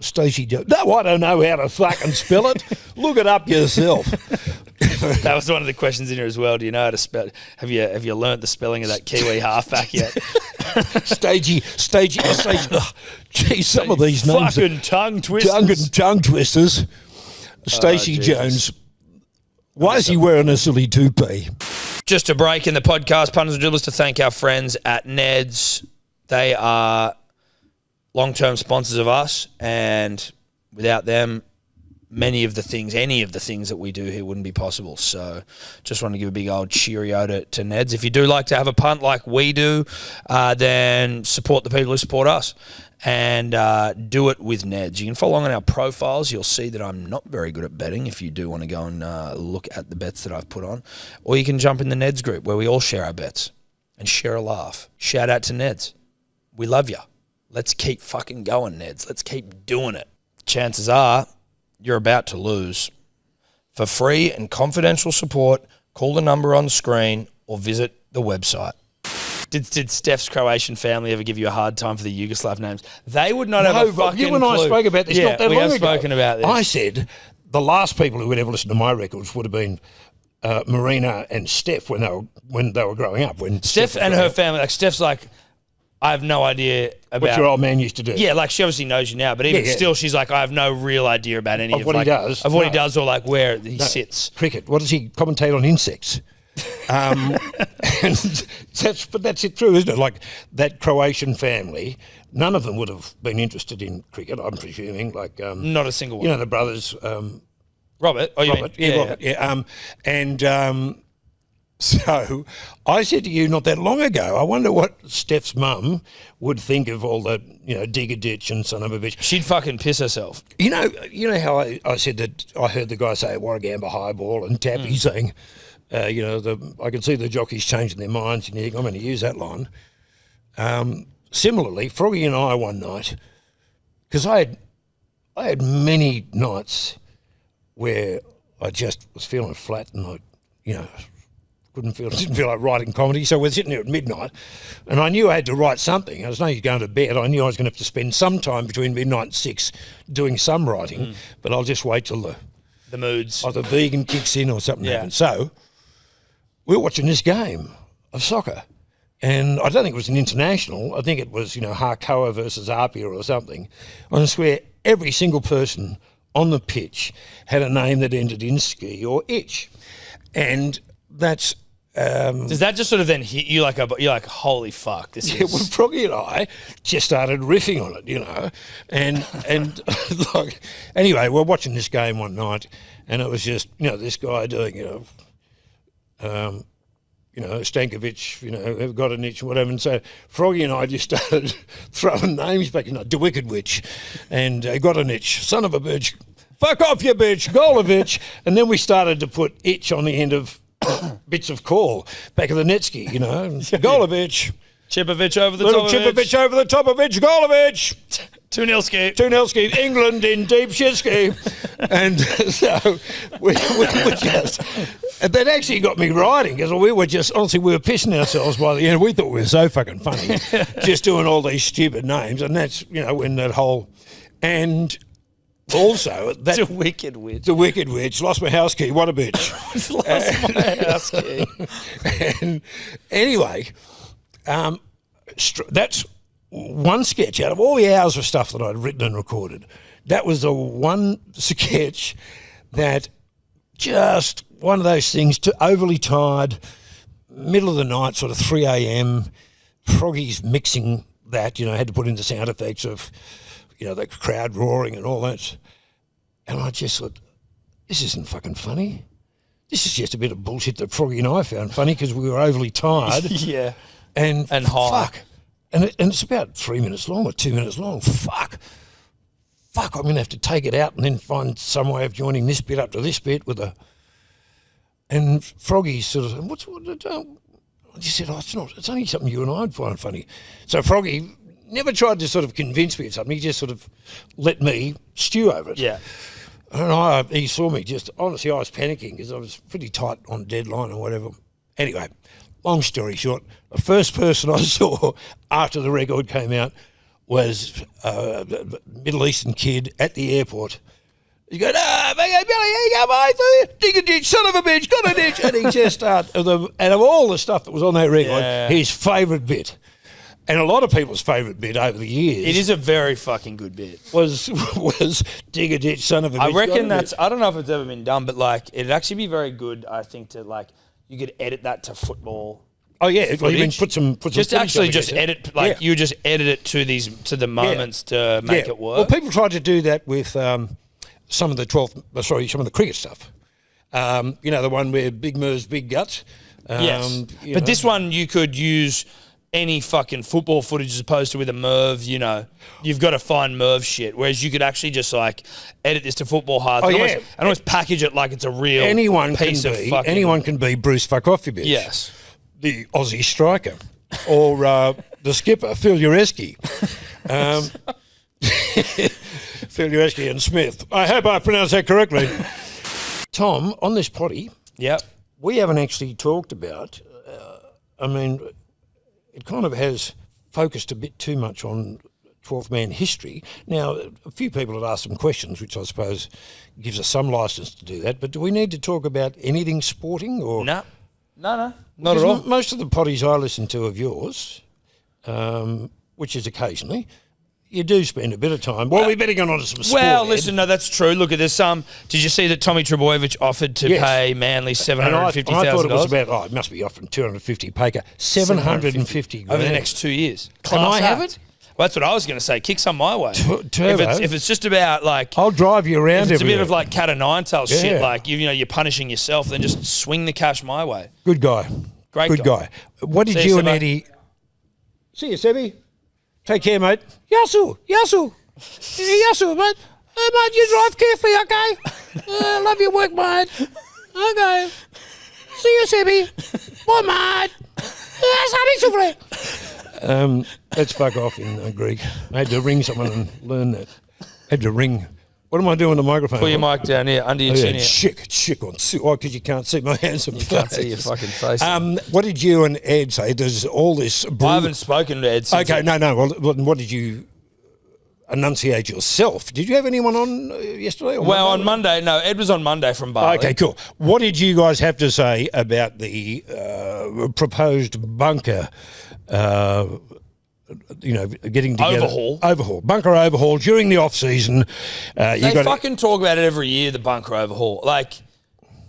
"Stacey Jones." No, I don't know how to fucking spell it. Look it up yourself. That was one of the questions in here as well. Do you know how to spell? Have you learnt the spelling of that Kiwi halfback yet? Stagey. Oh, geez, some of these names. Fucking tongue twisters. Tongue twisters. Stacey Jones. Why is he wearing a silly toupee? Just a break in the podcast, punters and dribblers, to thank our friends at Ned's. They are long-term sponsors of us, and without them, any of the things that we do here wouldn't be possible. So just want to give a big old cheerio to Ned's. If you do like to have a punt like we do, then support the people who support us, and do it with Ned's. You can follow along on our profiles. You'll see that I'm not very good at betting if you do want to go and look at the bets that I've put on. Or you can jump in the Ned's group where we all share our bets and share a laugh. Shout out to Ned's. We love you. Let's keep fucking going, Ned's. Let's keep doing it. Chances are you're about to lose. For free and confidential support, call the number on the screen or visit the website. Did Steph's Croatian family ever give you a hard time for the Yugoslav names? They would not have a fucking you and I clue. spoke about this not that long ago. We have spoken about this. I said the last people who would ever listen to my records would have been Marina and Steph when they were growing up. When Steph and her family, like Steph's like, I have no idea about what your old man used to do. Yeah, like she obviously knows you now, but even still, she's like, I have no real idea about any of what he does. Of what he does, or like where he sits. Cricket. What does he commentate on? Insects. And that's it, true, isn't it? Like that Croatian family, none of them would have been interested in cricket, I'm presuming. Like not a single one. You know the brothers. Robert. Oh, you Robert. mean? Robert. Yeah. So I said to you not that long ago, I wonder what Steph's mum would think of all the, dig a ditch and son of a bitch. She'd fucking piss herself. You know how I said that I heard the guy say Warragamba highball and Tappy saying, I can see the jockeys changing their minds, and you think, I'm going to use that line. Similarly, Froggy and I one night, because I had many nights where I just was feeling flat and didn't feel like writing comedy. So we're sitting there at midnight, and I knew I had to write something. I was no use going to bed. I knew I was going to have to spend some time between midnight and 6 doing some writing, but I'll just wait till the moods, either vegan kicks in or something happens. So we were watching this game of soccer, and I don't think it was an international. I think it was, Harkoa versus Apia or something. I swear every single person on the pitch had a name that ended in ski or itch, and that's. Does that just sort of then hit you you're like, holy fuck, this is... Well, Froggy and I just started riffing on it, and like, anyway, we're watching this game one night, and it was just, this guy doing, Stankovic, got an itch, whatever, and so Froggy and I just started throwing names back, De Wicked Witch, and got an itch, son of a bitch, fuck off you bitch, Golovich, and then we started to put itch on the end of bits of call, back of the Netsky, Golovich. Chipovic over the Little top of Chipovic over the top of it, Golovich. 2-0 2-0 England in deep shitsky. And so we just... And that actually got me writing, because we were pissing ourselves by the end. We thought we were so fucking funny, just doing all these stupid names. And that's, when that whole... And... Also, that the Wicked Witch. The Wicked Witch. Lost my house key. What a bitch. Lost my house key. And anyway, that's one sketch out of all the hours of stuff that I'd written and recorded. That was the one sketch that just one of those things, overly tired, middle of the night, sort of 3 a.m. Froggy's mixing that, had to put in the sound effects of, the crowd roaring and all that. And I just thought, this isn't fucking funny. This is just a bit of bullshit that Froggy and I found funny because we were overly tired. Yeah. And high. Fuck. And it's about 3 minutes long or 2 minutes long. Fuck, I'm going to have to take it out and then find some way of joining this bit up to this bit with a... And Froggy sort of said, I just said, it's only something you and I would find funny. So Froggy never tried to sort of convince me of something. He just sort of let me stew over it. Yeah. And he saw me honestly, I was panicking because I was pretty tight on deadline or whatever. Anyway, long story short, the first person I saw after the record came out was a Middle Eastern kid at the airport. He goes, Billy, here you go, mate. Dig a ditch, son of a bitch, got a ditch. And he just started, and of all the stuff that was on that record, his favourite bit, and a lot of people's favourite bit over the years. It is a very fucking good bit. Was dig a ditch, son of a bitch. I reckon that's, I don't know if it's ever been done, but like, it'd actually be very good, I think, to like, you could edit that to football. Oh yeah, well, you mean put some just actually just edit, like you just edit it to the moments to make it work. Well, people tried to do that with some of the cricket stuff. You know, the one where Big Merv's big guts. Yes, but this one you could use any fucking football footage as opposed to with a Merv. You know, you've got to find Merv shit. Whereas you could actually just like edit this to football hard and almost package it like it's a real piece of fucking. Anyone can be Bruce Fuck Off Your Bitch. Yes. The Aussie striker, or the skipper, Phil Ureski. Phil Ureski and Smith. I hope I pronounced that correctly. Tom, on this potty, we haven't actually talked about, I mean, it kind of has focused a bit too much on 12th man history. Now, a few people have asked some questions, which I suppose gives us some licence to do that, but do we need to talk about anything sporting? Or No, not at all. Most of the potties I listen to of yours, which is occasionally, you do spend a bit of time. Well, we better get on to some sport. Well, listen, no, that's true. Look, there's some. Did you see that Tommy Trebojevic offered to pay Manly $750,000? I thought it was about, it must be offering 250 Paker, 750 over the next 2 years. Can I have it? Well, that's what I was going to say. Kick some my way. If it's just about like, I'll drive you around. If it's a bit of like cat o' nine tails shit, like you're punishing yourself, then just swing the cash my way. Good guy, great guy. What did you and Eddy? See you, Sebby. Take care, mate. Yasu, mate. Hey, mate, you drive carefully, okay? Love your work, mate. Okay. See you, Sebby. Bye, mate. Let's fuck off in Greek. I had to ring someone and learn that. Had to ring. What am I doing on the microphone? Pull your mic down here, under your chin here. Chick on. Oh, because you can't see my hands on my face. You can't see your fucking face. What did you and Ed say? There's all this... I haven't spoken to Ed since... Okay, no. Well, what did you enunciate yourself? Did you have anyone on yesterday? Or well, on Monday, no. Ed was on Monday from Bali. Okay, cool. What did you guys have to say about the proposed bunker... getting together. Overhaul. Bunker overhaul during the off-season. They fucking talk about it every year, the bunker overhaul. Like,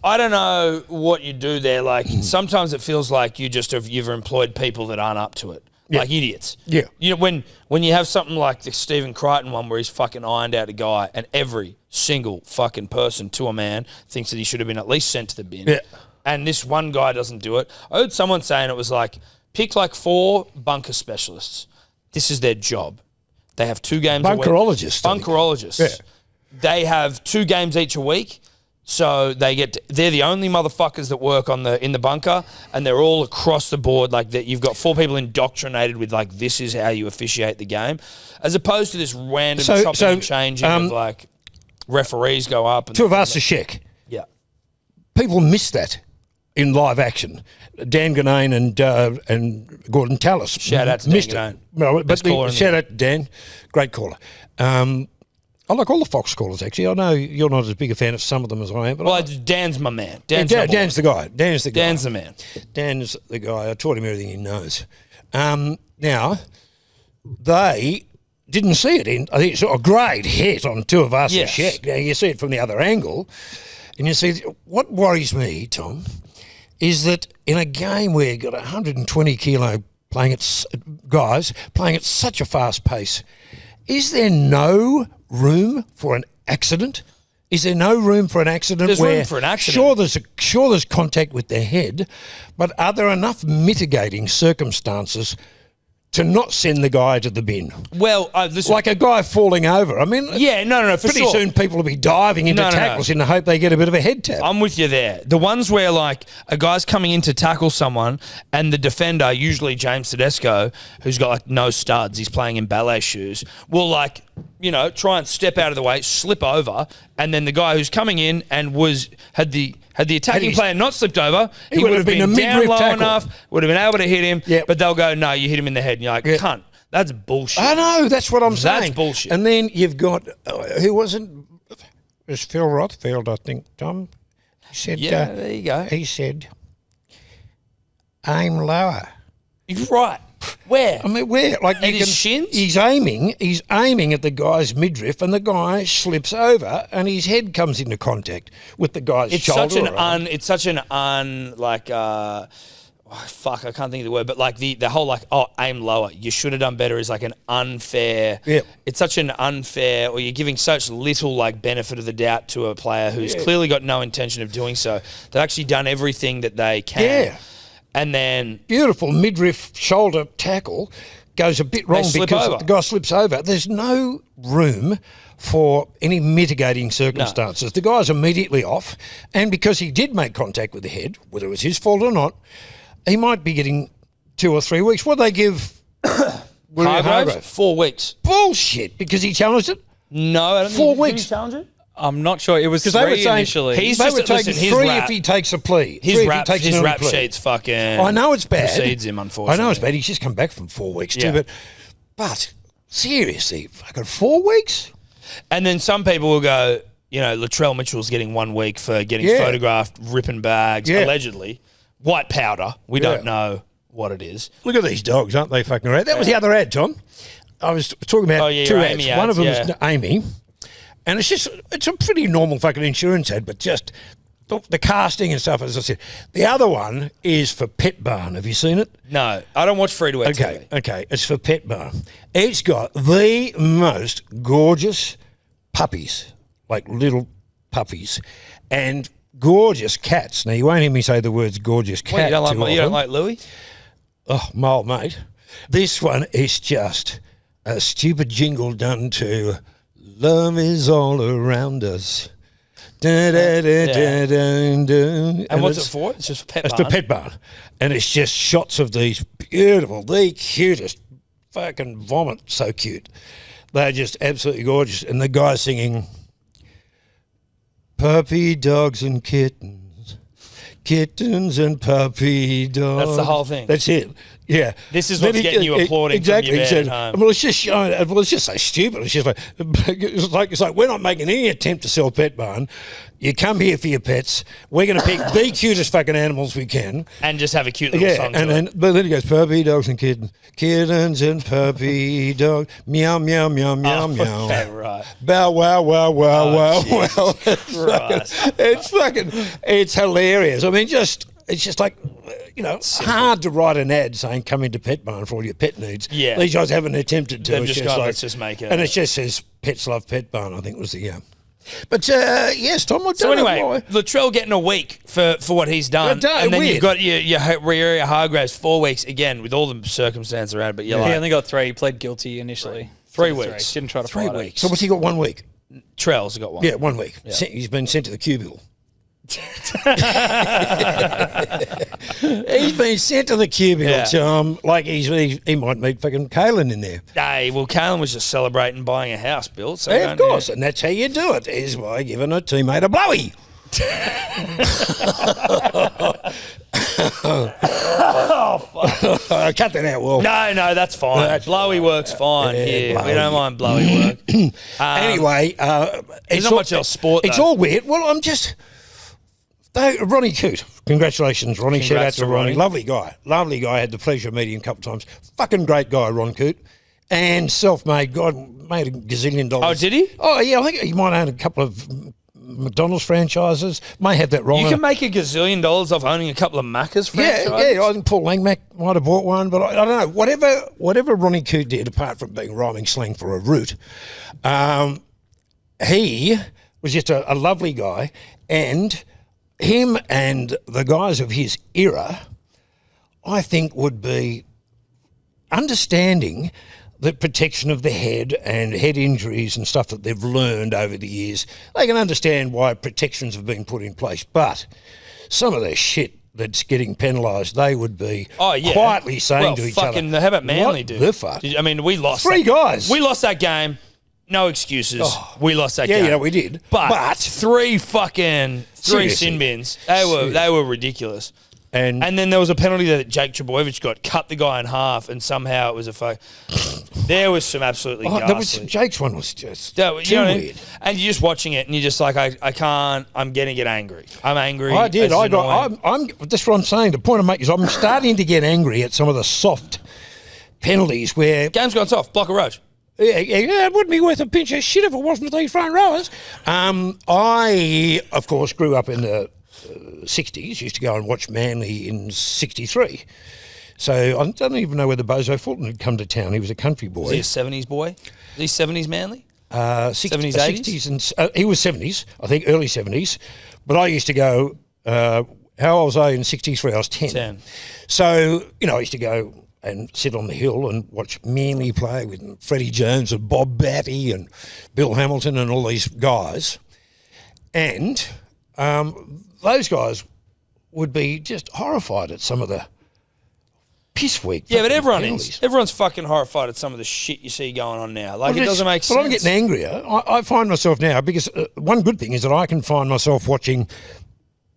I don't know what you do there. Like, sometimes it feels like you've employed people that aren't up to it. Like idiots. Yeah. You know, when you have something like the Stephen Crichton one where he's fucking ironed out a guy and every single fucking person to a man thinks that he should have been at least sent to the bin. Yeah. And this one guy doesn't do it. I heard someone saying it was like, pick like 4 bunker specialists. This is their job. They have 2 games a week. Bunkerologists. Yeah. They have 2 games each a week. So they're the only motherfuckers that work in the bunker, and they're all across the board like that. You've got 4 people indoctrinated with like, this is how you officiate the game, as opposed to this random chopping and changing of like referees go up. And to have asked a check. Yeah. People miss that in live action. Dan Ganane and Gordon Tallis. Shout out to Dan Ganane. No, but shout out to Dan. Great caller. I like all the Fox callers, actually. I know you're not as big a fan of some of them as I am. But Dan's my man. Dan's the guy. Dan's the man. Dan's the guy. I taught him everything he knows. Now, they didn't see it in, I think it's a great hit on Two of Us and Shaq. Now, you see it from the other angle, and you see, what worries me, Tom, is that in a game where you've got 120 kilo guys playing at such a fast pace, is there no room for an accident? Is there no room for an accident? There's room for an accident. Sure, there's contact with their head, but are there enough mitigating circumstances to not send the guy to the bin. Well, listen, Like a guy falling over. I mean, yeah, no, for pretty sure. soon people will be diving into tackles in the hope they get a bit of a head tap. I'm with you there. The ones where like a guy's coming in to tackle someone and the defender, usually James Tedesco, who's got like no studs, he's playing in ballet shoes, will like, try and step out of the way, slip over, and then the guy who's coming in and had the attacking player not slipped over, he would have been a down midriff low tackle. enough, would have been able to hit him, Yep. but they'll go, no, you hit him in the head, and you're like, cunt, that's bullshit. I know, that's what I'm saying. That's bullshit. And then you've got, who was it? It was Phil Rothfield, I think, Tom. He said, Yeah, there you go. He said, aim lower. You're right. Where? I mean, where? Like At his shins? He's aiming at the guy's midriff, and the guy slips over, and his head comes into contact with the guy's It's shoulder. such an fuck, I can't think of the word, but like the whole like, aim lower, you should have done better is like an unfair. Yep. It's such an unfair, or you're giving such little like benefit of the doubt to a player who's clearly got no intention of doing so. They've actually done everything that they can. Yeah. And then Beautiful midriff shoulder tackle goes a bit wrong slip because over. the guy slips over. There's no room for any mitigating circumstances. The guy's immediately off, and because he did make contact with the head, whether it was his fault or not, he might be getting 2 or 3 weeks. What do they give William Hargraves, 4 weeks. Bullshit, because he challenged it. No, I don't 4 think, weeks. Did he challenge it? I'm not sure. It was Because they were 3 saying initially. He's they just were taking listen, his 3 rap- if he takes a plea. His 3 if he rap, takes his an early rap plea. sheet's fucking. I know it's bad. Precedes him, unfortunately. I know it's bad. He's just come back from 4 weeks Yeah. too. But seriously, fucking 4 weeks? And then some people will go, Latrell Mitchell's getting 1 week for getting photographed, ripping bags, allegedly. White powder. We don't know what it is. Look at these dogs, aren't they fucking around? That was the other ad, Tom. I was talking about 2 your ads. Amy One of them ads, was Amy. And it's a pretty normal fucking insurance ad, but just the casting and stuff, as I said. The other one is for Pet Barn. Have you seen it? No, I don't watch free-to-air TV. Okay. It's for Pet Barn. It's got the most gorgeous puppies, like little puppies, and gorgeous cats. Now, you won't hear me say the words gorgeous cat What, you don't too like, you don't often. like Louis? Oh, my old mate. This one is just a stupid jingle done to Love Is All Around Us. Da, da, da, da, da, da. And what's it it's- for? It's just Pet It's Barn. the Pet Barn. And it's just shots of these beautiful, the cutest fucking vomit. So cute. They're just absolutely gorgeous. And the guy singing, puppy dogs and kittens, kittens and puppy dogs. That's the whole thing. That's it. Yeah. This is what's getting you applauding exactly. from your He bed said, at home. well, it's just showing. Well, it's just so stupid. It's just like it's like we're not making any attempt to sell Pet Barn. You come here for your pets. We're going to pick the cutest fucking animals we can. And just have a cute little song and to then it. but then he goes puppy dogs and kittens, kittens and puppy dogs, meow meow meow meow meow. Okay, right. Bow wow wow wow wow wow. Christ. It's hilarious. I mean, it's just like, hard to write an ad saying come into Pet Barn for all your pet needs. Yeah. These guys haven't attempted to. They've It's just gone, let's just make it. And it just says Pets Love Pet Barn, I think was the But yes, Tom. I So don't know anyway, why. Latrell getting a week for what he's done, and then weird. you've got your Hargraves 4 weeks again with all the circumstances around. But you're He like only got 3. He pled guilty initially. 3 weeks. Didn't try to 3 fight it. weeks. So what's he got 1 week? Trell's got one. Yeah, 1 week. He's been sent to the cubicle. He's been sent to the cubicle, Yeah. Tom. Like he might meet fucking Kalen in there. Hey, well, Kalen was just celebrating buying a house built. So Of course, and that's how you do it, is by giving a teammate a blowy. Cut that out, Wolf. No, that's fine. That's blowy work's fine. Yeah, Yeah, blowy. we don't mind blowy work. Anyway, there's it's not all- much else sport, It's though. all weird. Well, I'm just... Ronnie Coote. Congratulations, Ronnie. Shout out Congrats to to Ronnie. Ronnie. Lovely guy. Lovely guy. I had the pleasure of meeting him a couple of times. Fucking great guy, Ron Coote. And self-made. God, made a gazillion dollars. Oh, did he? Oh, yeah. I think he might own a couple of McDonald's franchises. May have that wrong. You can make $1 gazillion off owning a couple of Macca's franchises. Yeah. I think Paul Langmack might have bought one, but I don't know. Whatever Ronnie Coote did, apart from being rhyming slang for a root, he was just a lovely guy, and him and the guys of his era, I think, would be understanding the protection of the head and head injuries and stuff that they've learned over the years, they can understand why protections have been put in place. But some of the shit that's getting penalised, they would be quietly saying to each other, how about Manly, what dude? the fuck? I mean, we lost three guys. We lost that game. No excuses. We lost that game. Yeah, we did. But three Seriously. sin bins. They were ridiculous. And then there was a penalty that Jake Trbojevic got, cut the guy in half, and somehow it was a fuck. There was some absolutely ghastly. Jake's one was just too weird. And you're just watching it, and you're just like, I can't. I'm getting it angry. I'm angry. I did. I'm. That's what I'm saying. The point I'm making is I'm starting to get angry at some of the soft penalties where Game's gone soft. Block a roach. Yeah, it wouldn't be worth a pinch of shit if it wasn't for these front rowers. I, of course, grew up in the 60s, used to go and watch Manly in 63. So I don't even know whether Bozo Fulton had come to town. He was a country boy. Was he a 70s boy? Was he 70s Manly? 70s, 80s? And he was 70s, I think, early 70s. But I used to go, how old was I in 63? I was 10. So, I used to go and sit on the hill and watch Manly play with Freddie Jones and Bob Batty and Bill Hamilton and all these guys. And those guys would be just horrified at some of the piss weak. Yeah, but everyone penalties. is. Everyone's fucking horrified at some of the shit you see going on now. Like, it doesn't make sense. But I'm getting angrier. I find myself now, because one good thing is that I can find myself watching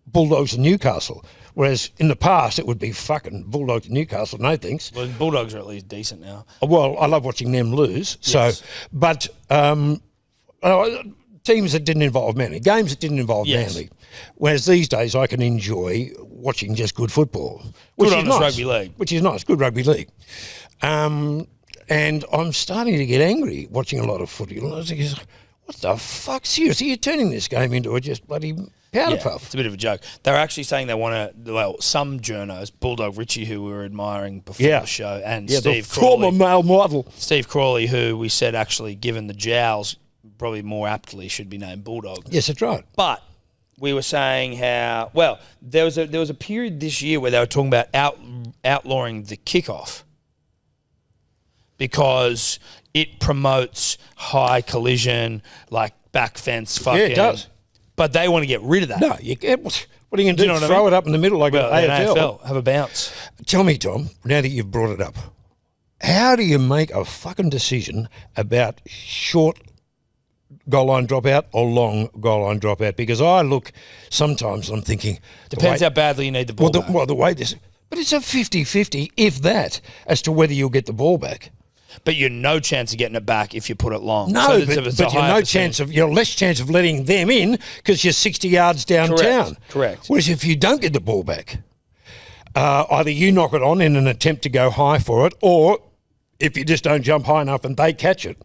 Bulldogs and Newcastle, whereas in the past it would be fucking Bulldogs and Newcastle, no thanks. Well, Bulldogs are at least decent now. Well, I love watching them lose. Yes. But teams that didn't involve Manly, games that didn't involve Manly, whereas these days I can enjoy watching just good football, which is nice. Rugby league. Which is nice, good rugby league. And I'm starting to get angry watching a lot of footy. I was thinking, what the fuck? Seriously, you're turning this game into a just bloody powder puff. It's a bit of a joke. They're actually saying they want to, some journos, Bulldog Richie, who we were admiring before the show, and Steve Crawley. Former male model. Steve Crawley, who we said actually, given the jowls, probably more aptly should be named Bulldog. Yes, that's right. But we were saying how, there was a period this year where they were talking about outlawing the kickoff because it promotes high collision, like back fence fucking. Yeah, it does. But they want to get rid of that. No, what are you going to do? You know throw it up in the middle like an AFL? Have a bounce. Tell me, Tom, now that you've brought it up, how do you make a fucking decision about short goal line dropout or long goal line dropout? Because I look sometimes and I'm thinking... Depends how badly you need the ball back. The way this... But it's a 50-50, if that, as to whether you'll get the ball back. But you're no chance of getting it back if you put it long. No, but you're less chance of letting them in because you're 60 yards downtown. Correct. Whereas if you don't get the ball back, either you knock it on in an attempt to go high for it, or if you just don't jump high enough and they catch it.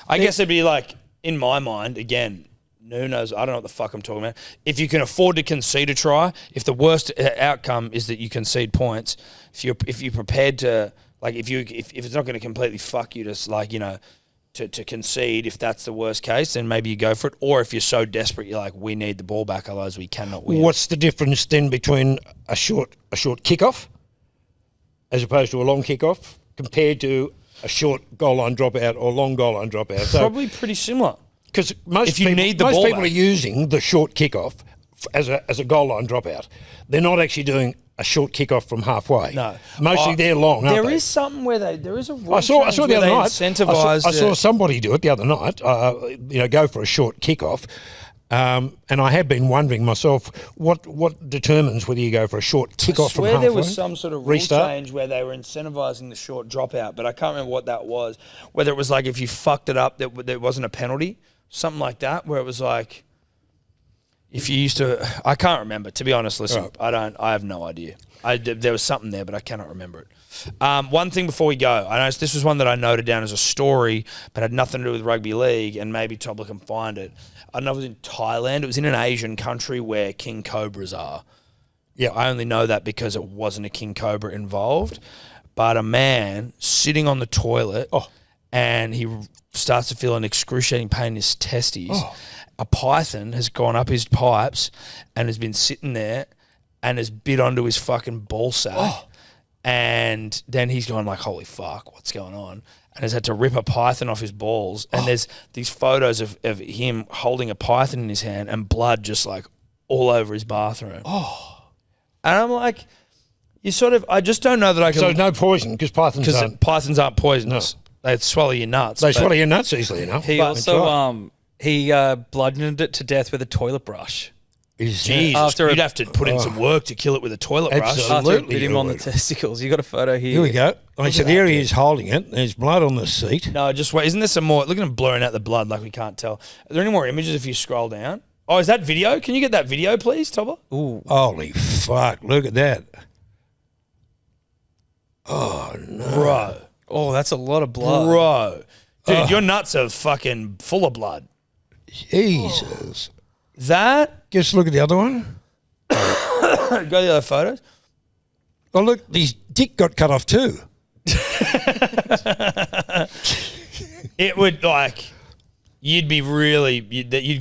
I guess it'd be like, in my mind, again, who knows, I don't know what the fuck I'm talking about. If you can afford to concede a try, if the worst outcome is that you concede points, if you're prepared to... Like if it's not going to completely fuck you to concede, if that's the worst case, then maybe you go for it. Or if you're so desperate, you're like, we need the ball back, otherwise we cannot win. What's the difference then between a short kickoff as opposed to a long kickoff compared to a short goal line dropout or long goal line dropout? So, probably pretty similar. Because most people are using the short kickoff as a goal line dropout. They're not actually doing a short kickoff from halfway. No, mostly they're long. There is something where there is a rule. I saw the other night. I saw somebody do it the other night. Go for a short kickoff, and I have been wondering myself what determines whether you go for a short kickoff from halfway. There was some sort of rule change where they were incentivising the short dropout, but I can't remember what that was. Whether it was like if you fucked it up, there wasn't a penalty, something like that, where it was like. If you used to, I can't remember. To be honest, listen, right. I have no idea. There was something there, but I cannot remember it. One thing before we go, I know this was one that I noted down as a story, but had nothing to do with rugby league, and maybe Tobler can find it. I don't know if it was in Thailand. It was in an Asian country where king cobras are. Yeah, I only know that because it wasn't a king cobra involved, but a man sitting on the toilet, and he starts to feel an excruciating pain in his testes. A python has gone up his pipes and has been sitting there and has bit onto his fucking ball sack And then he's going like, holy fuck, what's going on? And has had to rip a python off his balls. And there's these photos of him holding a python in his hand and blood just like all over his bathroom. Oh. And I'm like, you sort of, I just don't know that I can. So no poison because pythons aren't poisonous. No. They swallow your nuts. They swallow your nuts easily enough. He also, he bludgeoned it to death with a toilet brush. Jesus, you'd have to put in some work to kill it with a toilet brush. After it bit him on the testicles. You got a photo here. Here we go. So there he is holding it. There's blood on the seat. No, just wait. Isn't there some more? Look at him blurring out the blood like we can't tell. Are there any more images if you scroll down? Oh, is that video? Can you get that video, please, Tobler? Ooh. Holy fuck. Look at that. Oh, no. Bro. Oh, that's a lot of blood. Bro. Dude, your nuts are fucking full of blood. Jesus. That? Just look at the other one. Go to the other photos. Oh, look, his dick got cut off too. It would, like, you'd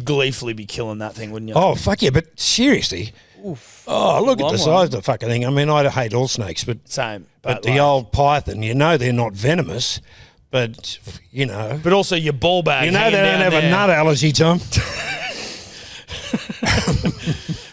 gleefully be killing that thing, wouldn't you? Oh, fuck yeah, but seriously. Oof. Oh, look at the size of the fucking thing. I mean, I hate all snakes, but same. But the old python, you know they're not venomous, but, you know. But also your ball bag. You know they don't have a nut allergy, Tom.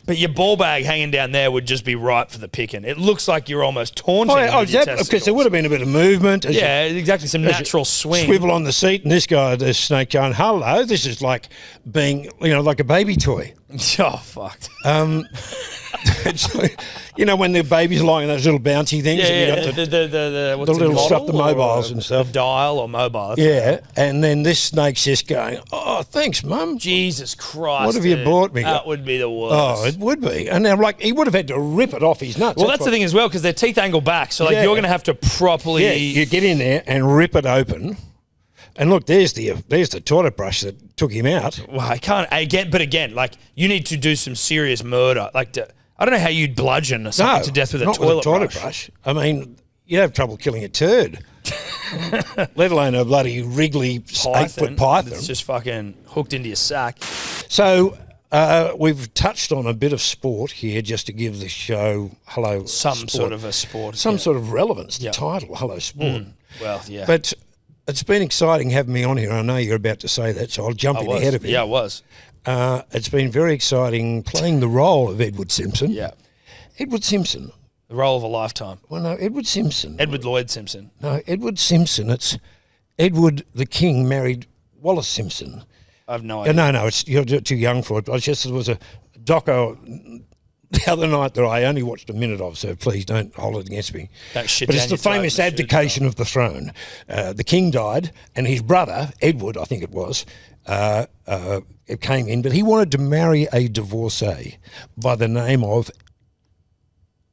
But your ball bag hanging down there would just be ripe for the picking. It looks like you're almost taunting with your testicles. Because there would have been a bit of movement. Yeah, exactly. Some natural swing. Swivel on the seat, and this guy, the snake, going, hello, this is like being, like a baby toy. Oh, fuck. It's like, when the baby's lying in those little bouncy things. Yeah, and you got the little stuff, the mobiles and stuff. The dial or mobile. Yeah, and then this snake's just going, oh, thanks, Mum. Jesus Christ. What have you bought me? That would be the worst. Oh, it would be. And now, he would have had to rip it off his nuts. Well, that's the thing as well, because their teeth angle back. So, you're going to have to properly... Yeah, you get in there and rip it open. And look, there's the toilet brush that took him out. Well, I can't... Again, you need to do some serious murder. I don't know how you'd bludgeon something to death with a toilet brush. I mean, you'd have trouble killing a turd. Let alone a bloody wriggly 8-foot python. It's just fucking hooked into your sack. So we've touched on a bit of sport here just to give the show some sport. sort of a sport. Some sort of relevance, the title, Hello Sport. Well, yeah. But it's been exciting having me on here. I know you're about to say that, so I'll jump in ahead of you. Yeah, it was. It's been very exciting playing the role of Edward Simpson. Yeah. Edward Simpson. The role of a lifetime. Well, no, Edward Simpson. Edward Lloyd Simpson. No, Edward Simpson. It's Edward the King married Wallace Simpson. I have no idea. No, you're too young for it. But there was a doco the other night that I only watched a minute of, so please don't hold it against me. But it's the famous abdication of the throne. The king died, and his brother, Edward, I think it was, it came in, but he wanted to marry a divorcee by the name of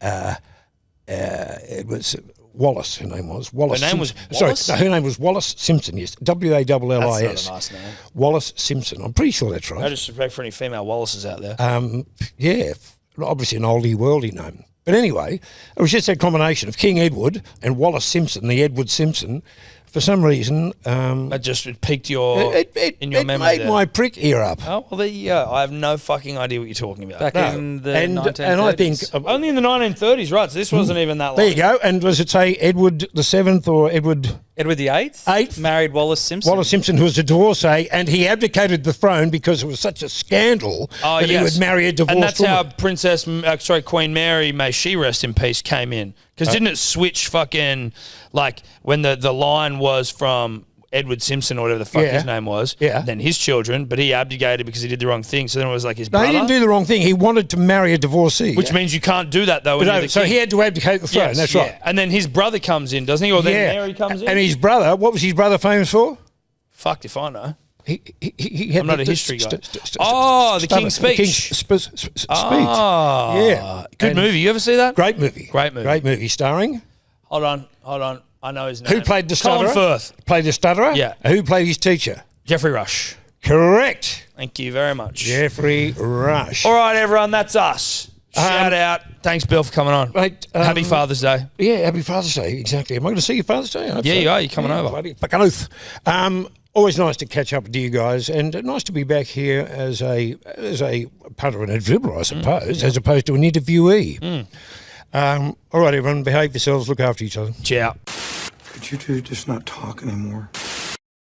it was Wallace. Her name was Wallace. Her name was Wallace? Sorry, her name was Wallace Simpson. Yes, Wallis. That's not a nice name. Wallace Simpson. I'm pretty sure that's right. No disrespect for any female Wallaces out there. Yeah, obviously an oldie worldy name. But anyway, it was just that combination of King Edward and Wallace Simpson, the Edward Simpson. For some reason, that just piqued your in your memory. It made my prick ear up. Oh well, there you go. I have no fucking idea what you're talking about. Back in the 1930s. And I think only in the 1930s, right? So this wasn't even that long. There you go. And does it say Edward the Seventh or Edward the Eighth? Married Wallace Simpson. Wallace Simpson, who was a divorcee, and he abdicated the throne because it was such a scandal that he would marry a divorced woman. And that's how Queen Mary, may she rest in peace, came in. Because didn't it switch fucking, when the line was from Edward Simpson or whatever the fuck his name was, then his children, but he abdicated because he did the wrong thing. So then it was his brother. No, he didn't do the wrong thing. He wanted to marry a divorcee. Which means you can't do that, though. So he had to abdicate the throne. That's right. And then his brother comes in, doesn't he? Or then Mary comes in? And his brother, what was his brother famous for? Fucked if I know. He had I'm not a history guy. The King's Speech. The King's Speech. Yeah. Good movie. You ever see that? Great movie. Starring? Hold on. I know his name. Who played the stutterer? Colin Firth. Played the stutterer? Yeah. Who played his teacher? Jeffrey Rush. Correct. Thank you very much. Jeffrey Rush. All right, everyone. That's us. Shout out. Thanks, Bill, for coming on. Mate, happy Father's Day. Yeah, happy Father's Day. Exactly. Am I going to see you Father's Day? Yeah, you are. You're coming over. Bloody fucking oath. Always nice to catch up with you guys, and nice to be back here as a punter and a dribbler, I suppose, as opposed to an interviewee. All right, everyone, behave yourselves, look after each other. Ciao. Could you two just not talk anymore?